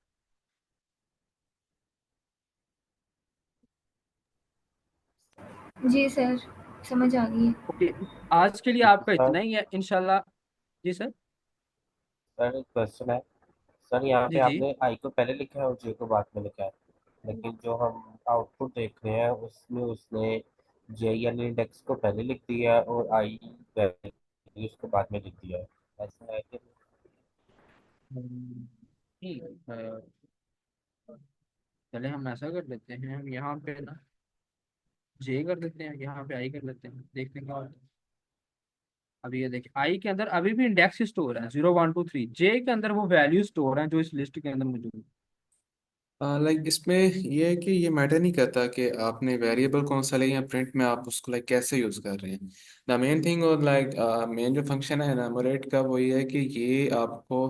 जी सर, समझ आ गई है।
ओके, आज के लिए आपका
सर
इतना ही है इंशाल्लाह। जी सर।
सर एक क्वेश्चन है। सर यहाँ पे
जी जी।
आपने आई को पहले लिखा है और जे को बाद में लिखा है, लेकिन जो हम आउटपुट देख रहे हैं उसमें उसने जे यानी इंडेक्स को पहले लिख दिया है और आई वैल्यू उसको बाद में लिख दिया है। ऐसा है कि
ठीक है, चले हम ऐसा कर लेते हैं, हम यहाँ पे ना जे कर देते हैं, यहाँ पे आई कर लेते हैं, देखते हैं क्या होता है। अभी ये देखिए आई के अंदर अभी भी इंडेक्स स्टोर है 0 1 2 3, जे के अंदर वो वैल्यू स्टोर है जो इस लिस्ट के अंदर मौजूद है।
लाइक इसमें ये है कि ये मैटर नहीं करता कि आपने वेरिएबल कौन सा लिया या प्रिंट में आप उसको लाइक कैसे यूज कर रहे हैं। द मेन थिंग और लाइक मेन जो फंक्शन है एनमोरेट का वो ये है कि ये आपको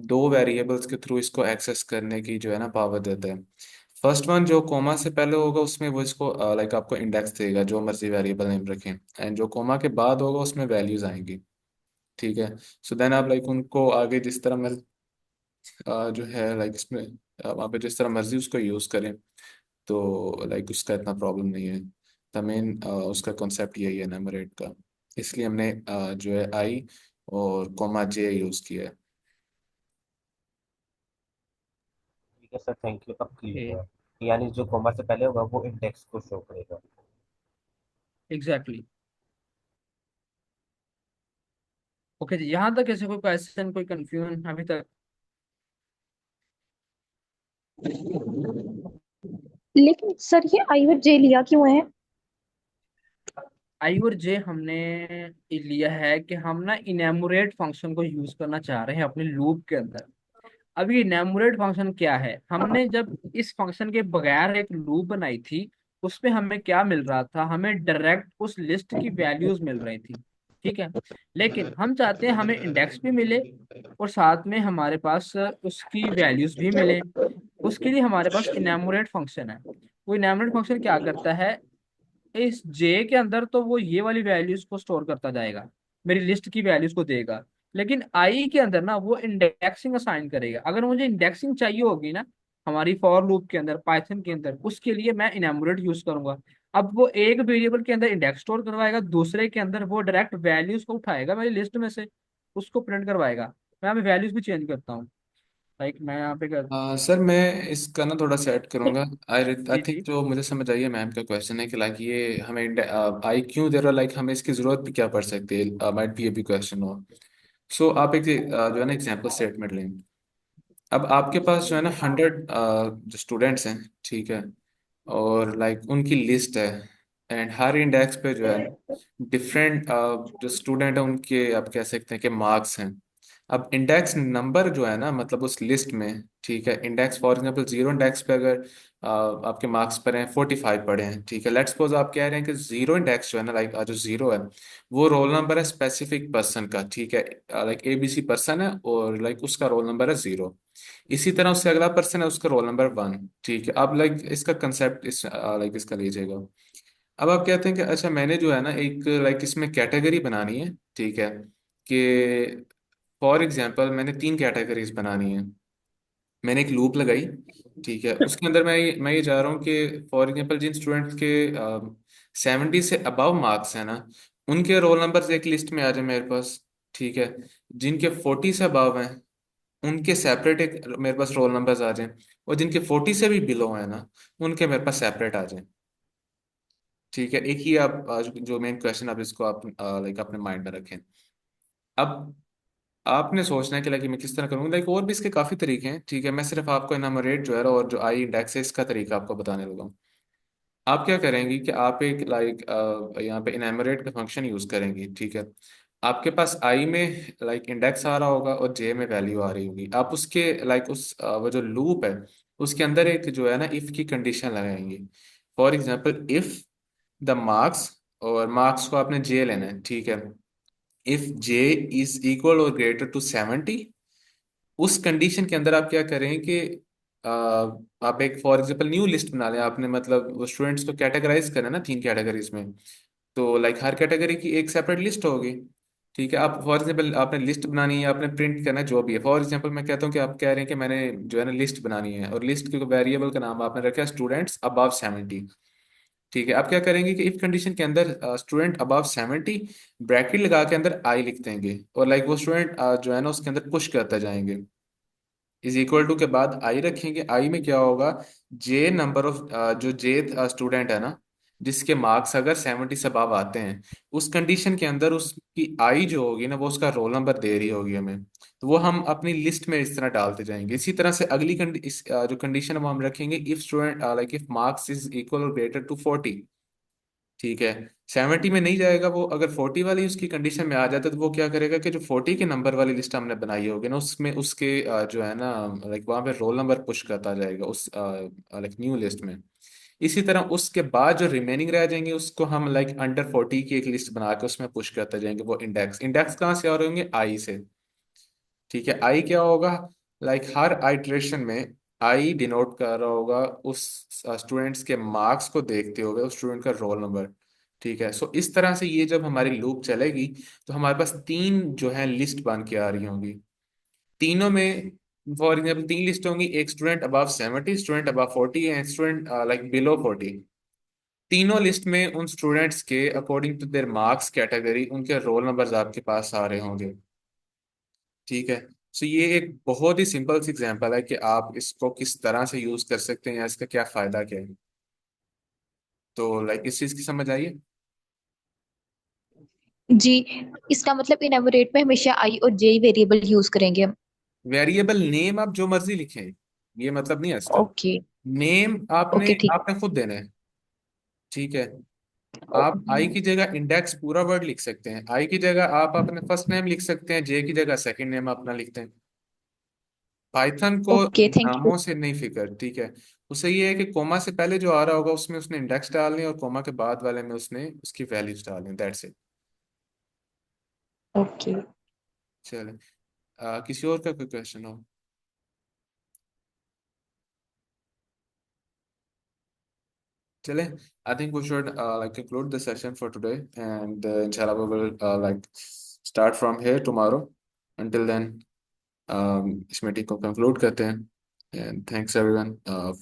दो वेरिएबल्स के थ्रू इसको एक्सेस करने की जो है ना पावर देता है। फर्स्ट वन जो कोमा से पहले होगा उसमें वो इसको लाइक आपको इंडेक्स देगा जो मर्जी वेरिएबल नेम रखें, एंड जो कोमा के बाद होगा उसमें वैल्यूज आएंगी। ठीक है। सो देन आप लाइक उनको आगे जिस तरह जो है लाइक इसमें वहाँ पे जिस तरह मर्जी उसको यूज़ करें, तो लाइक उसका इतना प्रॉब्लम नहीं है। द मेन उसका कॉन्सेप्ट यही है नंबरेट का, इसलिए हमने जो है आई और कोमा जे यूज़ किया है।
ठीक है सर, थैंक यू, अब
ओके।
क्लियर है। यानी जो कॉमा से पहले होगा वो इंडेक्स को शो करेगा।
एग्जैक्टली। ओके जी, यहाँ तक कैसे कोई क्वेश्चन कोई कंफ्यूजन अभी तक?
लेकिन सर ये आई और जे लिया क्यों है?
आई और जे हमने लिया है कि हम ना इनेमोरेट फंक्शन को यूज करना चाह रहे हैं अपने लूप के अंदर। अब ये इनेमोरेट फंक्शन क्या है, हमने जब इस फंक्शन के बगैर एक लूप बनाई थी उसमें हमें क्या मिल रहा था, हमें डायरेक्ट उस लिस्ट की वैल्यूज मिल रही थी। ठीक है। लेकिन हम चाहते हैं हमें इंडेक्स भी मिले और साथ में हमारे पास उसकी वैल्यूज भी मिले। उसके लिए हमारे पास इनेमोरेट फंक्शन है। वो इनेमोरेट फंक्शन क्या करता है, इस जे के अंदर तो वो ये वाली वैल्यूज को स्टोर करता जाएगा, मेरी लिस्ट की वैल्यूज को देगा। लेकिन आई के अंदर ना वो इंडेक्सिंग असाइन करेगा। अगर मुझे इंडेक्सिंग चाहिए होगी ना हमारी फॉर लूप के अंदर पाइथन के अंदर, उसके लिए मैं इनेमोरेट यूज करूंगा। अब वो एक वेरिएबल के अंदर इंडेक्स स्टोर करवाएगा, दूसरे के अंदर वो डायरेक्ट वैल्यूज को उठाएगा मेरी लिस्ट में से, उसको प्रिंट करवाएगा। मैं यहाँ पे वैल्यूज भी चेंज करता हूँ, लाइक मैं यहाँ पे कर।
सर मैं इसका ना थोड़ा सेट करूंगा। आई आई
जी
थिंक
जी।
जो मुझे समझ आई है मैम का क्वेश्चन है कि लाइक ये हमें आई क्यों दे रहा, लाइक हमें इसकी जरूरत भी क्या पड़ सकती है, माइट बी ये भी क्वेश्चन हो। सो आप एक जो है ना एग्जाम्पल स्टेटमेंट लें। अब आपके पास जो है ना 100 जो स्टूडेंट्स हैं, ठीक है, और लाइक उनकी लिस्ट है, एंड हर इंडेक्स पे जो है डिफरेंट जो स्टूडेंट है उनके आप कह सकते हैं कि मार्क्स हैं। अब इंडेक्स नंबर जो है ना मतलब उस लिस्ट में, ठीक है, इंडेक्स फॉर एग्जांपल 0 इंडेक्स पे अगर आपके मार्क्स पर हैं 45 पड़े हैं, ठीक है, लेट्स सपोज आप कह रहे हैं कि 0 इंडेक्स जो है ना लाइक जो 0 है वो रोल नंबर है स्पेसिफिक पर्सन का, ठीक है, लाइक ABC पर्सन है और लाइक उसका रोल नंबर है 0। इसी तरह उससे अगला पर्सन है उसका रोल नंबर 1, ठीक है। अब लाइक इसका कंसेप्ट इस लाइक इसका लीजिएगा। अब आप कहते हैं कि अच्छा मैंने जो है ना एक लाइक इसमें कैटेगरी बनानी है, ठीक है, कि फॉर एग्जांपल मैंने 3 कैटेगरीज बनानी है। मैंने एक लूप लगाई, ठीक है, उसके अंदर मैं ये चाह रहा हूँ कि फॉर एग्जांपल जिन स्टूडेंट्स के 70 से अबव मार्क्स है ना उनके रोल नंबर एक लिस्ट में आ जाए मेरे पास, ठीक है। जिनके 40 से अबव हैं उनके सेपरेट एक मेरे पास रोल नंबर्स आ जाएं, और जिनके 40 से भी बिलो है ना उनके मेरे पास सेपरेट आ जाएं। ठीक है, एक ही आप जो मेन क्वेश्चन आप इसको आप लाइक अपने माइंड में रखें। अब आपने सोचना है कि लाइक मैं किस तरह करूँगा, लाइक और भी इसके काफ़ी तरीके हैं, ठीक है, मैं सिर्फ आपको इनमरेट जो है और जो आई इंडेक्स है इसका तरीका आपको बताने लगा हूँ। आप क्या करेंगी कि आप एक लाइक यहाँ पे इनमरेट का फंक्शन यूज़ करेंगी, ठीक है। आपके पास आई में लाइक इंडेक्स आ रहा होगा और जे में वैल्यू आ रही होगी, आप उसके लाइक उस वो जो लूप है उसके अंदर एक जो है ना इफ़ की कंडीशन लगाएंगी। For example if the marks, और मार्क्स को आपने जे लेना है, ठीक है, इफ जे इज इक्वल और ग्रेटर टू 70, उस कंडीशन के अंदर आप क्या करें कि आ, आप एक फॉर एग्जांपल न्यू लिस्ट बना लें। आपने मतलब वो स्टूडेंट्स को कैटेगराइज करना है ना 3 कैटेगरीज में, तो लाइक हर कैटेगरी की एक सेपरेट लिस्ट होगी, ठीक है। आप फॉर एग्जांपल आपने लिस्ट बनानी है, आपने प्रिंट करना है जो भी है। फॉर एग्जांपल मैं कहता हूँ कि आप कह रहे हैं कि मैंने जो है ना लिस्ट बनानी है और लिस्ट के वेरिएबल का नाम आपने रखा है स्टूडेंट्स अबव 70, ठीक है। आप क्या करेंगे कि इफ कंडीशन के अंदर स्टूडेंट अबव 70 ब्रैकेट लगा के अंदर आई लिख देंगे और लाइक वो स्टूडेंट जो है ना उसके अंदर पुश करते जाएंगे। इज इक्वल टू के बाद आई रखेंगे। आई में क्या होगा, जे नंबर ऑफ जो जे स्टूडेंट है ना, जिसके मार्क्स अगर 70 से अबव आते हैं, उस कंडीशन के अंदर उसकी आई जो होगी ना, वो उसका रोल नंबर दे रही होगी हमें। तो वो हम अपनी लिस्ट में इस तरह डालते जाएंगे। इसी तरह से अगली जो कंडीशन हम रखेंगे, if student like if marks is equal और ग्रेटर टू 40। ठीक है, 70 में नहीं जाएगा वो, अगर 40 वाली उसकी कंडीशन में आ जाता है तो वो क्या करेगा कि जो 40 के नंबर वाली लिस्ट हमने बनाई होगी ना, उसमें उसके जो है ना, लाइक वहाँ पे रोल नंबर पुश करता जाएगा उस लाइक न्यू लिस्ट में। इसी तरह उसके बाद जो रिमेनिंग रह जाएंगे उसको हम लाइक अंडर 40 की एक लिस्ट बना के उसमें पुश करते जाएंगे। वो इंडेक्स इंडेक्स कहाँ से आ रहे होंगे, आई से। ठीक है, आई क्या होगा, लाइक हर आइट्रेशन में आई डिनोट कर रहा होगा उस स्टूडेंट्स के मार्क्स को देखते हुए उस स्टूडेंट का रोल नंबर। ठीक है, सो इस तरह से ये जब हमारी लूप चलेगी तो हमारे पास तीन जो है लिस्ट बन के आ रही होंगी। तीनों में फॉर एग्जाम्पल तीन लिस्ट होंगी, एक student above 70, student above 40 and student like below 40। तीनों लिस्ट में उन स्टूडेंट्स के according to their marks category उनके रोल नंबर्स आपके पास आ रहे होंगे। ठीक है, सो ये एक बहुत ही सिंपल सी एग्जांपल है कि आप इसको किस तरह से यूज कर सकते हैं या इसका क्या फायदा क्या है। तो लाइक इस चीज की समझ आइए।
जी, इसका मतलब इनएमोरेट में हमेशा आई और जे वेरिएबल यूज करेंगे हम।
वेरिएबल नेम आप जो मर्जी लिखें, ये मतलब नहीं है इसका।
ओके।
नेम आपने
ओके ठीक।
आपने खुद देना है। ठीक है, आप आई
ओके।
की जगह इंडेक्स पूरा वर्ड लिख सकते हैं, आई की जगह आप अपने फर्स्ट नेम लिख सकते हैं, जे की जगह सेकंड नेम अपना लिखते हैं। पाइथन को
ओके थैंक यू।
नामों से नहीं फिक्र। ठीक है, उसे ये है कि कोमा से पहले जो आ रहा होगा उसमें उसने इंडेक्स डालनी है और कोमा के बाद वाले में उसने उसकी वैल्यूज डालनी, दैट्स इट।
ओके।
चले, किसी और का कोई क्वेश्चन हो। चले, I think we should like conclude the session for today and inshallah we will like start from here tomorrow. Until then इस मीटिंग को कंक्लूड करते हैं, and thanks everyone for